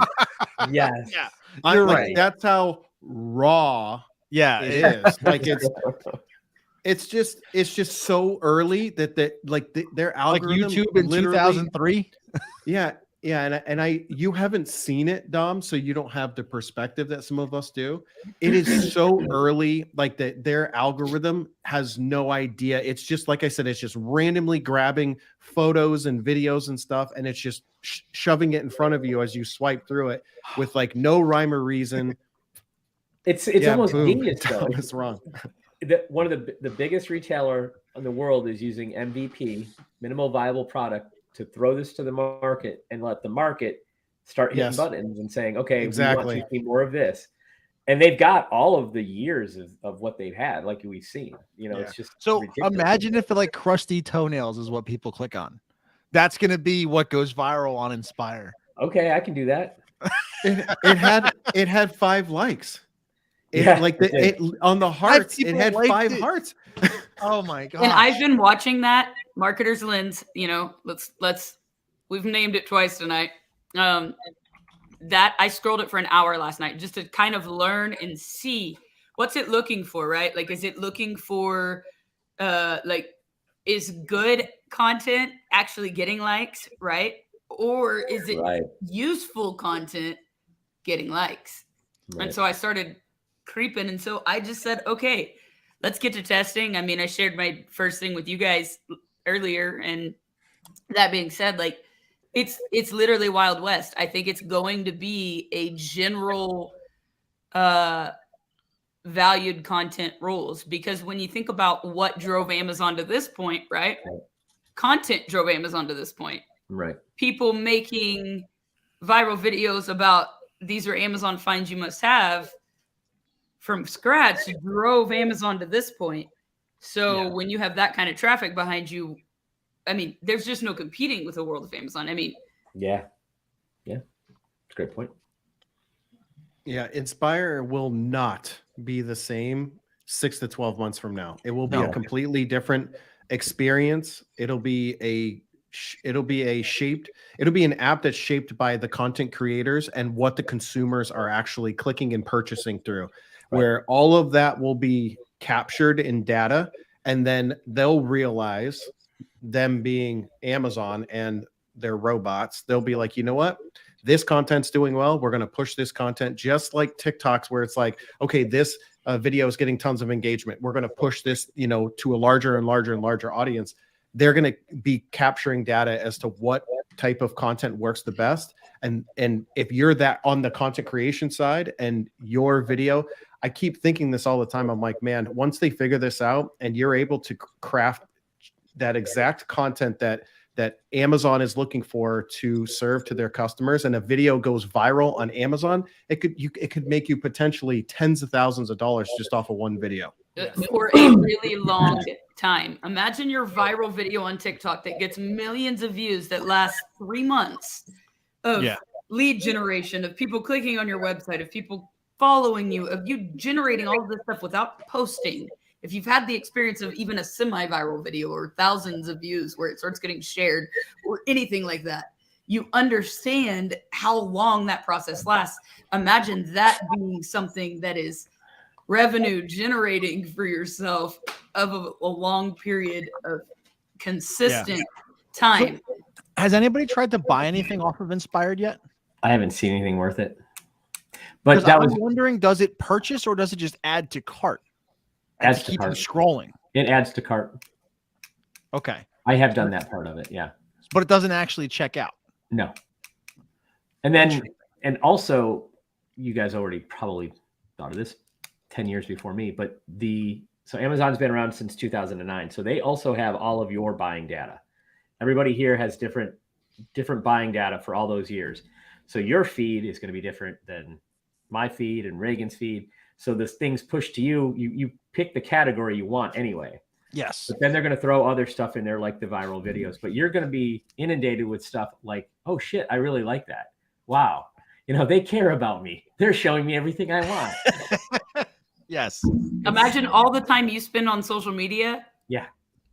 Yes. Yeah. You're right. That's how raw it is. Like it's just so early that their algorithm, like YouTube in 2003. Yeah. And you haven't seen it, Dom, so you don't have the perspective that some of us do. It is so early, like that their algorithm has no idea. It's just, like I said, it's just randomly grabbing photos and videos and stuff, and it's just shoving it in front of you as you swipe through it with like no rhyme or reason. It's almost genius, though. It's wrong. One of the biggest retailer in the world is using MVP, minimal viable product, to throw this to the market and let the market start hitting buttons and saying, okay, we want to see more of this. And they've got all of the years of what they've had, like we've seen. It's just so ridiculous. Imagine if like crusty toenails is what people click on. That's going to be what goes viral on Inspire. Okay, I can do that. It had 5 likes. On the hearts, it had 5 hearts. Oh my god! And I've been watching that Marketer's Lens. We've named it twice tonight. That I scrolled it for an hour last night just to kind of learn and see what's it looking for, right? Like, is it looking for, is good content actually getting likes, right? Or is it Right. useful content getting likes? Right. And so I started creeping. And so I just said, okay, let's get to testing. I mean, I shared my first thing with you guys earlier. And that being said, like it's literally Wild West. I think it's going to be a general valued content rules, because when you think about what drove Amazon to this point, right? Content drove Amazon to this point. Right. People making viral videos about these are Amazon finds you must have from scratch drove Amazon to this point. So when you have that kind of traffic behind you, I mean, there's just no competing with the world of Amazon. I mean, yeah, it's a great point. Yeah, Inspire will not be the same 6 to 12 months from now. It will be a completely different experience. It'll be an app that's shaped by the content creators and what the consumers are actually clicking and purchasing through, where all of that will be captured in data, and then they'll realize, them being Amazon and their robots, they'll be like, you know what? This content's doing well. We're going to push this content, just like TikToks, where it's like, okay, this video is getting tons of engagement. We're going to push this, to a larger and larger and larger audience. They're going to be capturing data as to what type of content works the best. And if you're that on the content creation side and your video, I keep thinking this all the time. I'm like, man, once they figure this out and you're able to craft that exact content that Amazon is looking for to serve to their customers, and a video goes viral on Amazon, it could make you potentially tens of thousands of dollars just off of one video for a really long time. Imagine your viral video on TikTok that gets millions of views that lasts 3 months of lead generation, of people clicking on your website, of people following you, of you generating all of this stuff without posting. If you've had the experience of even a semi-viral video or thousands of views where it starts getting shared or anything like that, you understand how long that process lasts. Imagine that being something that is revenue generating for yourself of a long period of consistent time. So, has anybody tried to buy anything off of Inspired yet? I haven't seen anything worth it. But I was wondering, does it purchase or does it just add to cart? Adds to keep them scrolling. It adds to cart. Okay. I have done that part of it, yeah. But it doesn't actually check out. No. And also, you guys already probably thought of this 10 years before me, but so Amazon's been around since 2009. So they also have all of your buying data. Everybody here has different buying data for all those years. So your feed is going to be different than my feed and Reagan's feed. So this thing's pushed to you. You pick the category you want anyway. Yes. But then they're going to throw other stuff in there like the viral videos. But you're going to be inundated with stuff like, oh shit, I really like that. Wow. They care about me. They're showing me everything I want. Yes. Imagine all the time you spend on social media. Yeah.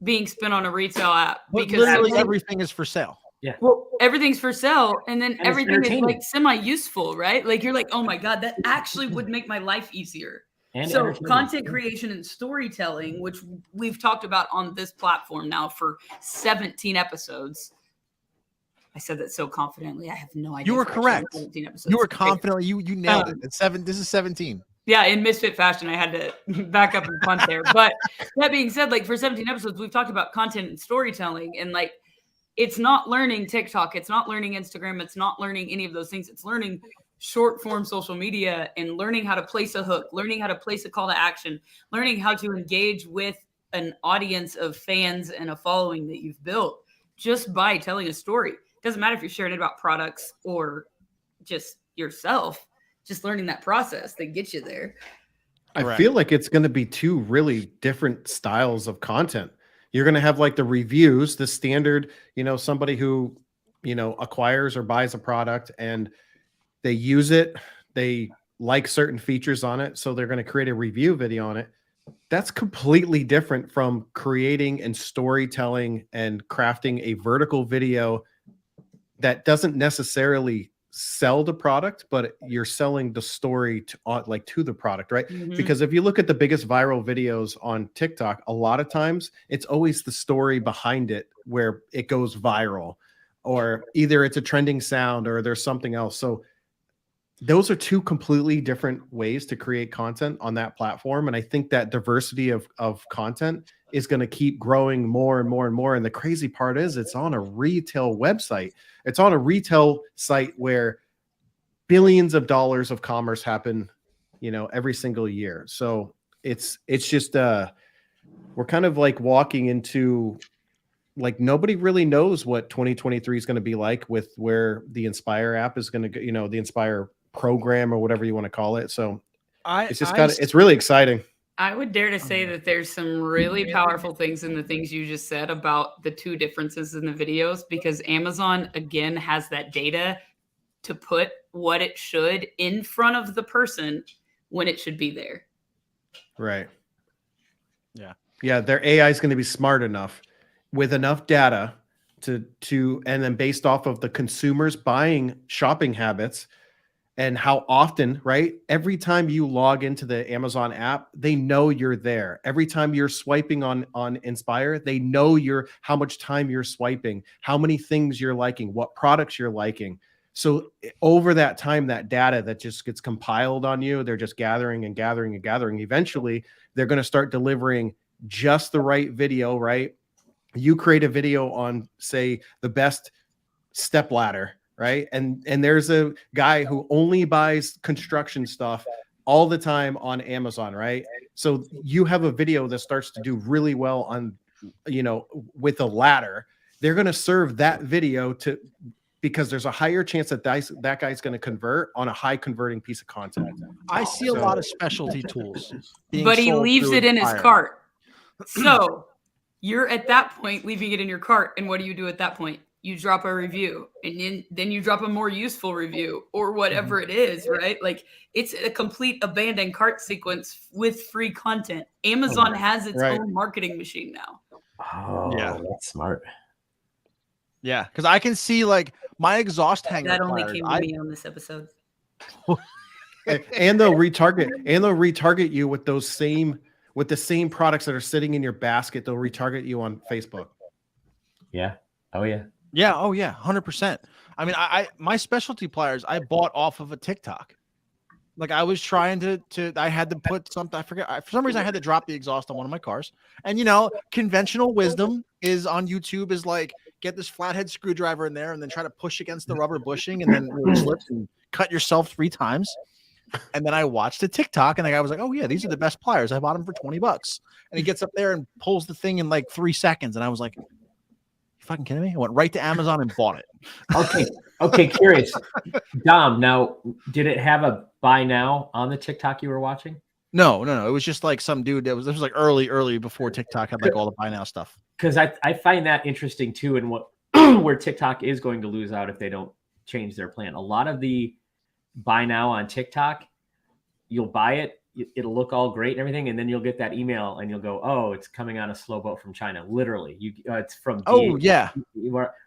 Being spent on a retail app. But because literally everything is for sale. Yeah. Well, everything's for sale, and then everything is like semi-useful, right? Like you're like, oh my God, that actually would make my life easier. And so content creation and storytelling, which we've talked about on this platform now for 17 episodes. I said that so confidently. I have no idea. You were correct. You were confidently. You nailed it. This is 17. Yeah, in misfit fashion, I had to back up and punt there. But that being said, like for 17 episodes, we've talked about content and storytelling, and like it's not learning TikTok, it's not learning Instagram, it's not learning any of those things. It's learning short form social media and learning how to place a hook, learning how to place a call to action, learning how to engage with an audience of fans and a following that you've built just by telling a story. It doesn't matter if you're sharing it about products or just yourself, just learning that process that gets you there. I feel like it's going to be two really different styles of content. You're going to have like the reviews, the standard, somebody who, acquires or buys a product and they use it. They like certain features on it. So they're going to create a review video on it. That's completely different from creating and storytelling and crafting a vertical video that doesn't necessarily sell the product, but you're selling the story to the product, right? Mhm. Because if you look at the biggest viral videos on TikTok, a lot of times it's always the story behind it where it goes viral, or either it's a trending sound or there's something else. So those are two completely different ways to create content on that platform. And I think that diversity of content is going to keep growing more and more and more. And the crazy part is it's on a retail website. It's on a retail site where billions of dollars of commerce happen, every single year. So it's just, we're kind of like walking into, like, nobody really knows what 2023 is going to be like with where the Inspire app is going to go, the Inspire program or whatever you want to call it. So it's really exciting. I would dare to say that there's some really powerful things in the things you just said about the two differences in the videos, because Amazon, again, has that data to put what it should in front of the person when it should be there. Right. Yeah. Yeah. Their AI is going to be smart enough with enough data to, and then based off of the consumer's buying shopping habits and how often, right? Every time you log into the Amazon app, they know you're there. Every time you're swiping on Inspire, they know how much time you're swiping, how many things you're liking, what products you're liking. So over that time, that data that just gets compiled on you, they're just gathering and gathering and gathering. Eventually, they're going to start delivering just the right video, right? You create a video on, say, the best step ladder, right? And there's a guy who only buys construction stuff all the time on Amazon, right? So you have a video that starts to do really well on, with a ladder. They're going to serve that video because there's a higher chance that that guy's going to convert on a high converting piece of content. I see a lot of specialty tools, but he leaves it in his cart. So you're at that point leaving it in your cart, and what do you do at that point? You drop a review, and then you drop a more useful review or whatever it is, right? Like, it's a complete abandoned cart sequence with free content. Amazon has its own marketing machine now. Oh, yeah, that's smart. Yeah, because I can see, like, my exhaust hanger. That only came to me on this episode. and they'll retarget you with the same products that are sitting in your basket. They'll retarget you on Facebook. Yeah. Oh yeah. Yeah. Oh yeah. 100%. I mean, my specialty pliers I bought off of a TikTok. Like, I was trying I had to put something, I forget. For some reason I had to drop the exhaust on one of my cars. And, conventional wisdom is on YouTube is like, get this flathead screwdriver in there and then try to push against the rubber bushing and then it slips and cut yourself 3 times. And then I watched a TikTok and the guy was like, oh yeah, these are the best pliers. I bought them for $20. And he gets up there and pulls the thing in like 3 seconds. And I was like, you fucking kidding me? I went right to Amazon and bought it. Okay. Curious. Dom, now, did it have a buy now on the TikTok you were watching? No. It was just like some dude this was like early before TikTok had like all the buy now stuff. Because I find that interesting too, and what where TikTok is going to lose out if they don't change their plan. A lot of the buy now on TikTok, you'll buy it, it'll look all great and everything, and then you'll get that email and you'll go, oh, it's coming on a slow boat from China. Literally, it's from yeah,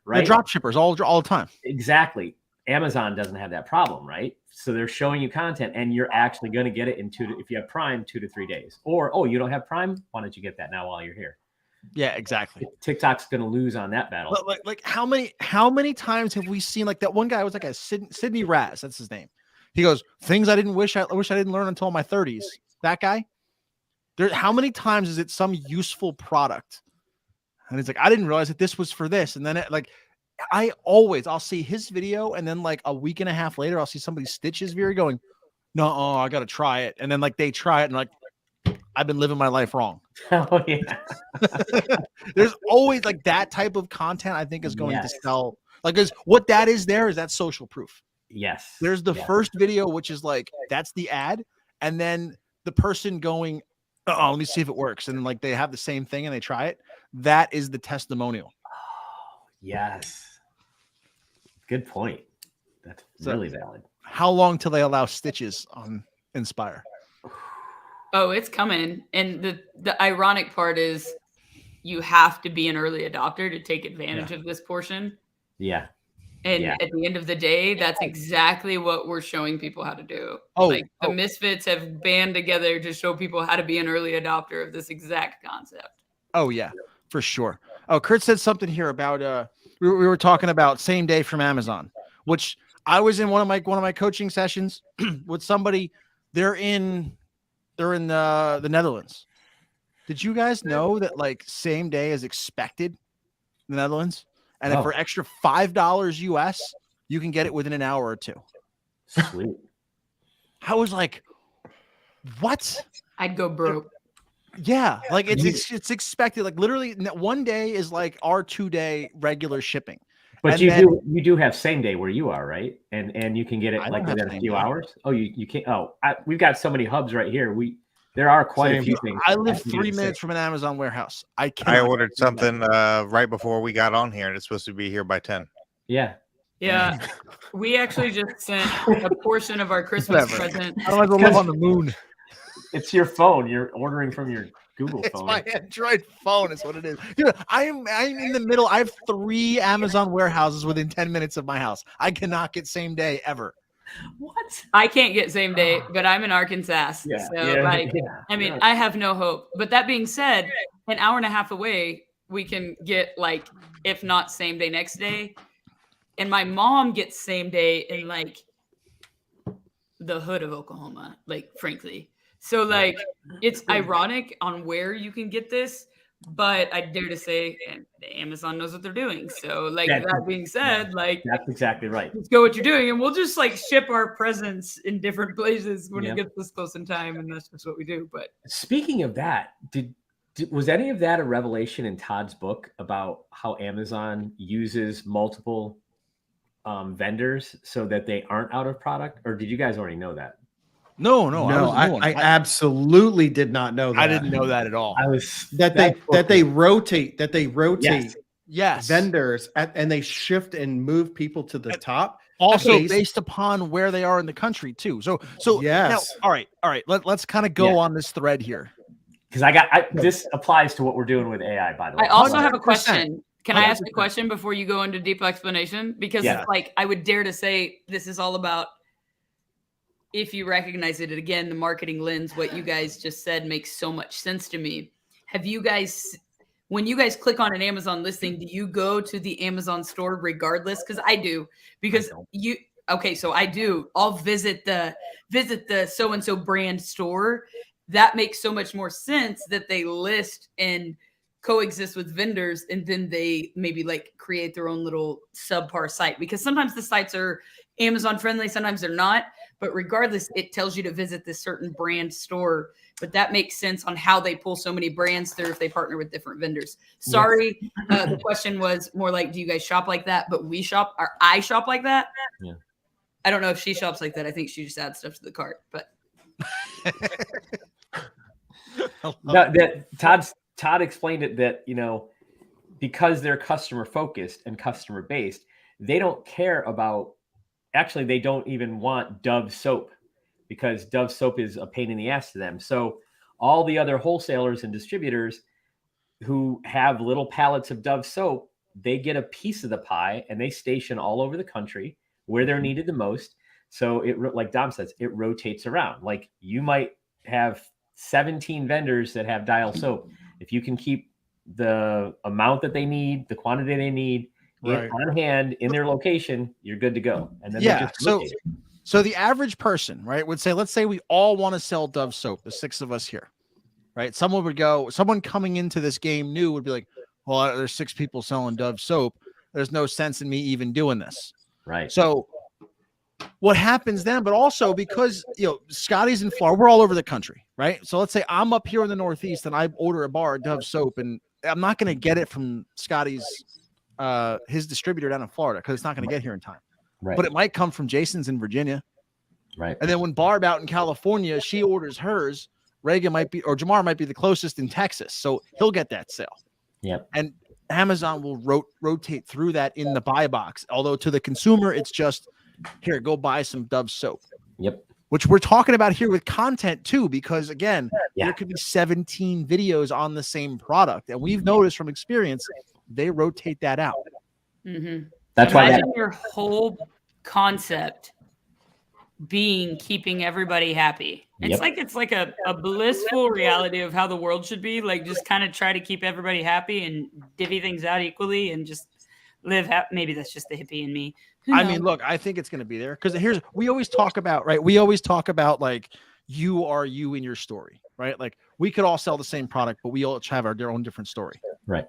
right. The drop shippers all the time. Exactly. Amazon doesn't have that problem, right? So they're showing you content, and you're actually going to get it in if you have Prime, 2 to 3 days. Or you don't have Prime, why don't you get that now while you're here? Yeah, exactly. TikTok's going to lose on that battle. Like how many times have we seen, like, that one guy was like a Sydney Raz, that's his name. He goes, things I wish I didn't learn until my 30s. That guy. How many times is it some useful product? And it's like, I didn't realize that this was for this. And then I'll see his video, and then like a week and a half later, I'll see somebody stitch his video going, no, I got to try it. And then like they try it and like, I've been living my life wrong. Oh yeah. There's always like that type of content I think is going to sell. Like, because what that is that social proof. Yes. There's the first video, which is like, that's the ad. And then the person going, let me see if it works. And like they have the same thing and they try it. That is the testimonial. Oh, yes. Good point. That's really valid. How long till they allow stitches on Inspire? Oh, it's coming. And the ironic part is you have to be an early adopter to take advantage of this portion. Yeah. And at the end of the day, that's exactly what we're showing people how to do. The Misfits have band together to show people how to be an early adopter of this exact concept. Oh yeah, for sure. Oh, Kurt said something here about we were talking about same day from Amazon, which I was in one of my coaching sessions with somebody. They're in the Netherlands. Did you guys know that like same day is expected in the Netherlands? And if for extra $5 US, you can get it within an hour or two. Sweet. I was like, what? I'd go broke. Yeah, like it's expected. Like literally, one day is like our 2-day regular shipping. But you do have same day where you are, right? And you can get it like within a few hours. Oh, you can't. Oh, we've got so many hubs right here. There are quite a few things. I live 3 minutes from an Amazon warehouse. I ordered something right before we got on here, and it's supposed to be here by 10. Yeah. Yeah. We actually just sent a portion of our Christmas present. I don't like to live on the moon. It's your phone. You're ordering from your Google phone. It's my Android phone is what it is. Dude, I'm in the middle. I have 3 Amazon warehouses within 10 minutes of my house. I cannot get same day ever. What? I can't get same day, but I'm in Arkansas. I mean, I have no hope. But that being said, an hour and a half away, we can get like, if not same day, next day. And my mom gets same day in like the hood of Oklahoma, like frankly. So like, it's ironic on where you can get this, but I dare to say Amazon knows what they're doing. So like that being said, like that's exactly right. Let's go what you're doing, and we'll just like ship our presents in different places when it gets this close in time, and that's just what we do. But speaking of that, was any of that a revelation in Todd's book about how Amazon uses multiple vendors so that they aren't out of product, or did you guys already know that? No. I absolutely did not know that. I didn't know that at all. That they rotate. Yes. Vendors and they shift and move people to the top. Also based upon where they are in the country too. So yes. Now, all right. Let's kind of go on this thread here. Because this applies to what we're doing with AI, by the way. I also have a question. Can I ask a question before you go into deep explanation? Because like I would dare to say this is all about, if you recognize it again, the marketing lens, what you guys just said makes so much sense to me. Have you guys, when you guys click on an Amazon listing, do you go to the Amazon store regardless? Because I do. Because so I do. I'll visit the so-and-so brand store. That makes so much more sense that they list and coexist with vendors, and then they maybe like create their own little subpar site, because sometimes the sites are Amazon friendly, sometimes they're not. But regardless, it tells you to visit this certain brand store. But that makes sense on how they pull so many brands through if they partner with different vendors. Sorry, the question was more like, do you guys shop like that? But I shop like that. Yeah. I don't know if she shops like that. I think she just adds stuff to the cart. But Todd explained it that, because they're customer focused and customer based, they don't care about. Actually, they don't even want Dove soap, because Dove soap is a pain in the ass to them. So all the other wholesalers and distributors who have little pallets of Dove soap, they get a piece of the pie, and they station all over the country where they're needed the most. So like Dom says, it rotates around. Like you might have 17 vendors that have Dial soap. If you can keep the amount that they need, the quantity they need, on hand in their location, you're good to go. And then so the average person, right, would say, let's say we all want to sell Dove soap, the 6 of us here, right? Someone coming into this game new would be like, well, there's 6 people selling Dove soap. There's no sense in me even doing this. Right. So what happens then, but also because, Scotty's in Florida, we're all over the country, right? So let's say I'm up here in the Northeast and I order a bar of Dove soap, and I'm not going to get it from Scotty's his distributor down in Florida, because it's not going to get here in time. Right. But it might come from Jason's in Virginia. Right. And then when Barb out in California, she orders hers, Reagan might be, or Jamar might be the closest in Texas. So he'll get that sale. Yep. And Amazon will rotate through that in the buy box. Although to the consumer, it's just, here, go buy some Dove soap. Yep. Which we're talking about here with content too, because again, there could be 17 videos on the same product. And we've noticed from experience, they rotate that out. Mm-hmm. That's why imagine your whole concept being keeping everybody happy. Yep. It's like a blissful reality of how the world should be. Like just kind of try to keep everybody happy and divvy things out equally and just live happy. Maybe that's just the hippie in me. I mean, look, I think it's going to be there because we always talk about, right? We always talk about like you are you in your story, right? Like we could all sell the same product, but we all have their own different story. Right.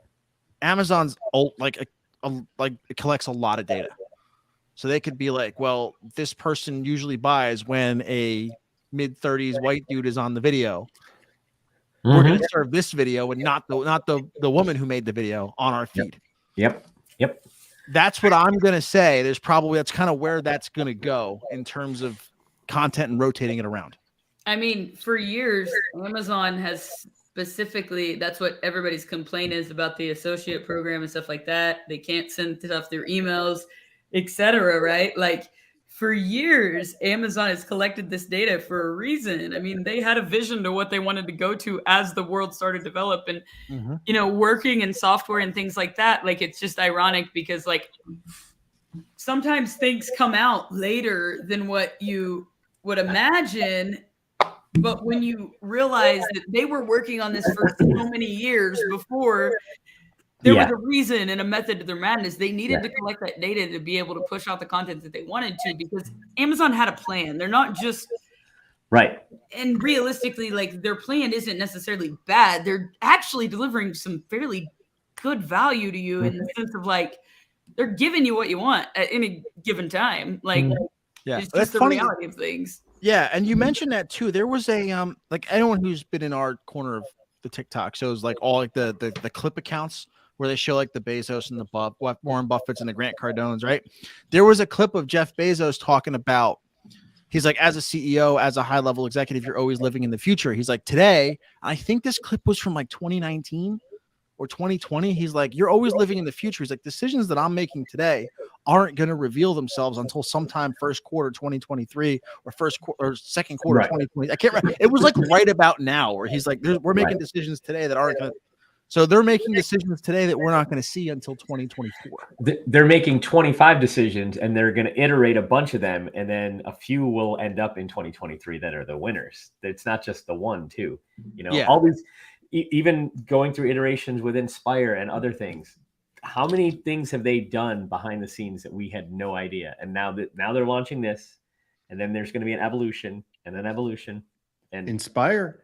Amazon's like it collects a lot of data. So they could be like, well, this person usually buys when a mid-30s white dude is on the video. We're going to serve this video and not the woman who made the video on our feed. Yep. That's what I'm going to say. That's kind of where that's going to go in terms of content and rotating it around. I mean, for years, Amazon has specifically, that's what everybody's complaint is about the associate program and stuff like that. They can't send stuff through emails, etc. Right? Like for years, Amazon has collected this data for a reason. I mean, they had a vision to what they wanted to go to as the world started developing, you know, working in software and things like that. Like, it's just ironic because like sometimes things come out later than what you would imagine. But when you realize that they were working on this for so many years before, there was a reason and a method to their madness. They needed to collect that data to be able to push out the content that they wanted to, because Amazon had a plan. They're not just right. And realistically, like their plan isn't necessarily bad. They're actually delivering some fairly good value to you in the sense of like they're giving you what you want at any given time. Like, it's just the reality of things. Yeah, and you mentioned that too. There was a like anyone who's been in our corner of the TikTok shows like all like the clip accounts where they show like the Bezos and the Warren Buffetts and the Grant Cardones, right? There was a clip of Jeff Bezos talking about, he's like, as a CEO, as a high level executive, you're always living in the future. He's like, today, I think this clip was from like 2019 or 2020. He's like, you're always living in the future. He's like, decisions that I'm making today aren't going to reveal themselves until sometime first quarter 2023 or second quarter 2020. I can't remember. It was like right about now where he's like, we're making decisions today that aren't going to. So they're making decisions today that we're not going to see until 2024. They're making 25 decisions and they're going to iterate a bunch of them. And then a few will end up in 2023 that are the winners. It's not just the one, too. You know, all these, even going through iterations with Inspire and other things. How many things have they done behind the scenes that we had no idea? And now they're launching this, and then there's going to be an evolution and an evolution. And Inspire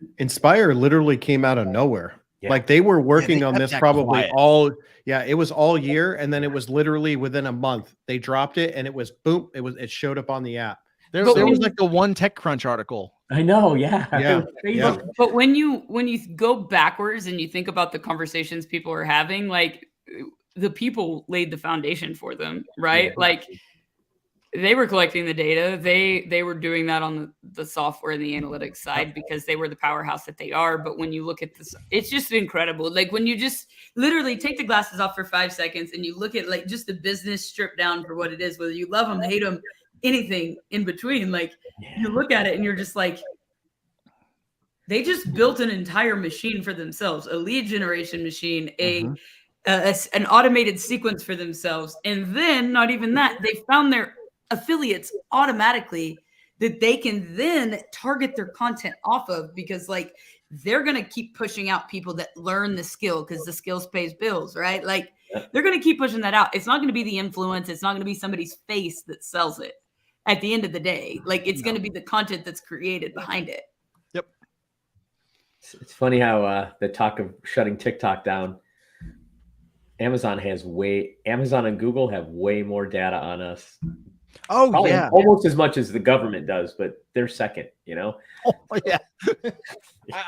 literally came out of nowhere. Yeah. Like they were working on this probably it was all year. And then it was literally within a month they dropped it and it was boom. It showed up on the app. There was like the one TechCrunch article. I know. Yeah. But when you go backwards and you think about the conversations people are having, like the people laid the foundation for them, right? Yeah. Like they were collecting the data. They were doing that on the software and the analytics side because they were the powerhouse that they are. But when you look at this, it's just incredible. Like when you just literally take the glasses off for 5 seconds and you look at like just the business stripped down for what it is, whether you love them, hate them, anything in between, like you look at it and you're just like, they just built an entire machine for themselves, a lead generation machine, an automated sequence for themselves. And then not even that, they found their affiliates automatically that they can then target their content off of, because like they're going to keep pushing out people that learn the skill because the skills pays bills, right? Like they're going to keep pushing that out. It's not going to be the influence. It's not going to be somebody's face that sells it at the end of the day. Like it's going to be the content that's created behind it. Yep. It's funny how the talk of shutting TikTok down, Amazon and Google have way more data on us. Oh, probably yeah. Almost as much as the government does, but they're second, you know? Oh, yeah.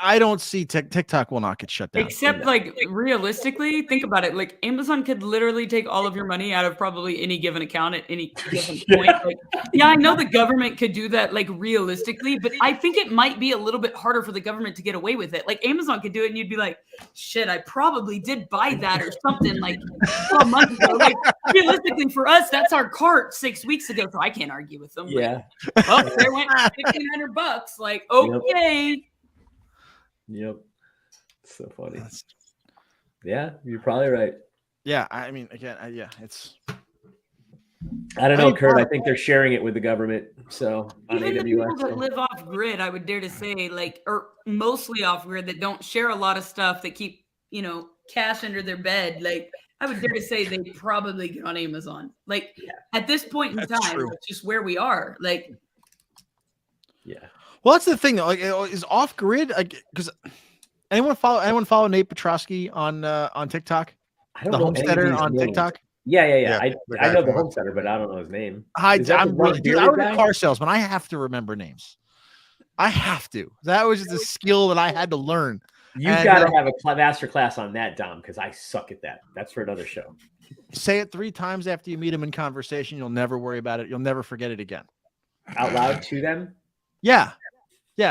I don't see TikTok will not get shut down. Except like realistically, think about it. Like Amazon could literally take all of your money out of probably any given account at any given point. Like, I know the government could do that like realistically, but I think it might be a little bit harder for the government to get away with it. Like Amazon could do it and you'd be like, shit, I probably did buy that or something like 12 months ago. Like realistically for us, that's our cart 6 weeks ago. So I can't argue with them. Yeah. Like, oh, there went $1,500. Like, okay. Yep. So funny. Yeah, you're probably right. Yeah, I mean, again, it's I don't know, Kurt. I think they're sharing it with the government. So on even the AWS, people that live off grid, I would dare to say, like, or mostly off grid, that don't share a lot of stuff, that keep, cash under their bed. Like, I would dare to say they probably get on Amazon. Like, at this point in time, that's just where we are. Like, Well, that's the thing though. Like, is off grid because anyone follow Nate Petrosky on TikTok? I don't the know Homesteader on names. TikTok. Yeah. I know the from Homesteader, but I don't know his name. I was guy? a car salesman. I have to remember names. I have to. That was just a skill that I had to learn. You've got to have a master class on that, Dom, because I suck at that. That's for another show. Say it 3 times after you meet him in conversation. You'll never worry about it. You'll never forget it again. Out loud to them? Yeah.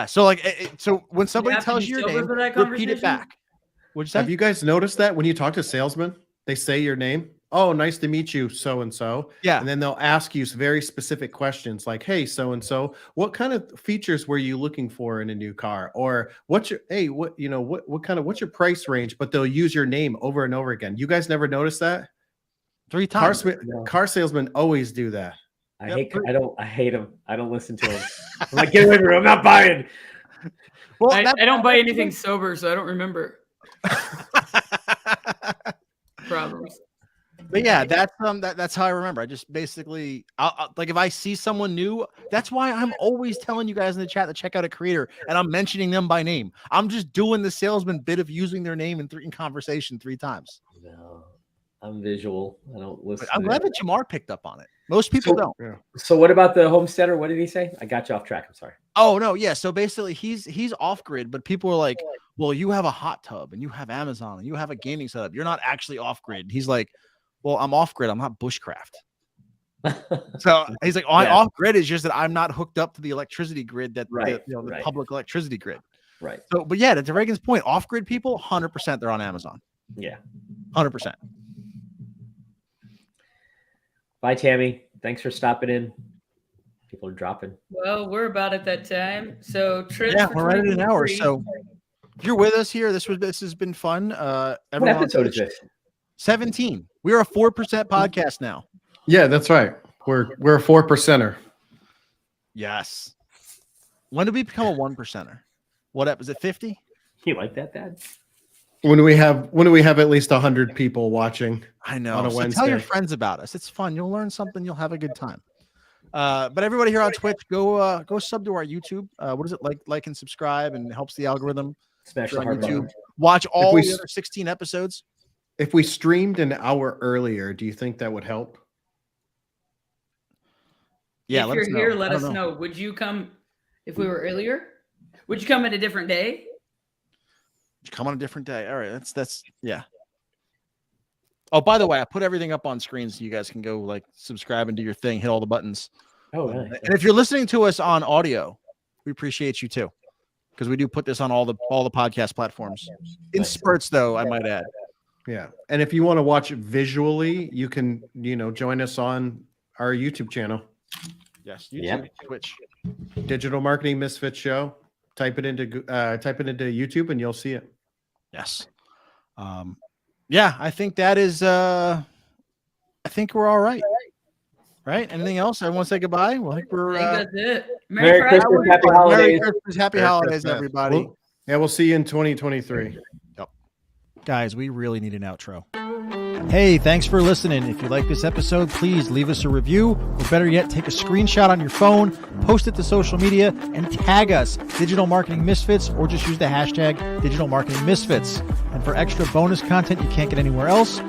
So like, so when somebody tells you your name, repeat it back. What'd you say? Have you guys noticed that when you talk to salesmen, they say your name? Oh, nice to meet you, so-and-so. Yeah. And then they'll ask you very specific questions like, hey, so-and-so, what kind of features were you looking for in a new car? Or what's your what's your price range? But they'll use your name over and over again. You guys never noticed that? 3 times. Car salesmen always do that. I hate him. I don't listen to him. I'm like, get away from him. I'm not buying. Well, I don't buy anything sober, so I don't remember problems. But yeah, that's how I remember. I just basically, I'll like if I see someone new, that's why I'm always telling you guys in the chat to check out a creator, and I'm mentioning them by name. I'm just doing the salesman bit of using their name in conversation 3 times. No, I'm visual. I don't listen. I'm glad that Jamar picked up on it. Most people don't. Yeah. So what about the Homesteader? What did he say? I got you off track. I'm sorry. Oh no, yeah. So basically, he's off grid, but people are like, "Well, you have a hot tub, and you have Amazon, and you have a gaming setup. You're not actually off grid." He's like, "Well, I'm off grid. I'm not bushcraft." So he's like, "Off grid is just that I'm not hooked up to the electricity grid the public electricity grid." Right. So, but yeah, to Reagan's point, off grid people, 100% they're on Amazon. Yeah. 100%. Bye, Tammy. Thanks for stopping in. People are dropping. Well, we're about at that time. So we're right at an hour. So if you're with us here, this has been fun. What episode is this? 17. We are a 4% podcast now. Yeah, that's right. We're a 4%er. Yes. When did we become a 1%er? What up? Is it 50? You like that, Dad? When we have at least 100 people watching. I know. On a Wednesday. Tell your friends about us. It's fun. You'll learn something. You'll have a good time. But everybody here on Twitch, go sub to our YouTube. What is it? Like and subscribe, and it helps the algorithm. Smash on the heart YouTube. button. Watch all the other 16 episodes. If we streamed an hour earlier, do you think that would help? Yeah, if you're here, let us know. Would you come if we were earlier? Would you come at a different day? Come on a different day. All right, that's yeah. Oh, by the way, I put everything up on screen so you guys can go like subscribe and do your thing, hit all the buttons. Oh, really? And if you're listening to us on audio, we appreciate you too, because we do put this on all the podcast platforms in spurts, though I might add. Yeah, and if you want to watch it visually, you can join us on our YouTube channel. Yes, YouTube, Twitch, Digital Marketing Misfits Show. Type it into YouTube and you'll see it. Yes. Yeah, I think that is. I think we're all right. Right? Anything else? Everyone say goodbye. Well, I think we're. I think that's it. Merry Christmas, happy holidays. Merry Christmas, happy holidays, everybody. We'll see you in 2023. Yep. Guys, we really need an outro. Hey, thanks for listening. If you like this episode, please leave us a review, or better yet, take a screenshot on your phone, post it to social media, and tag us, Digital Marketing Misfits, or just use the hashtag Digital Marketing Misfits. And for extra bonus content you can't get anywhere else,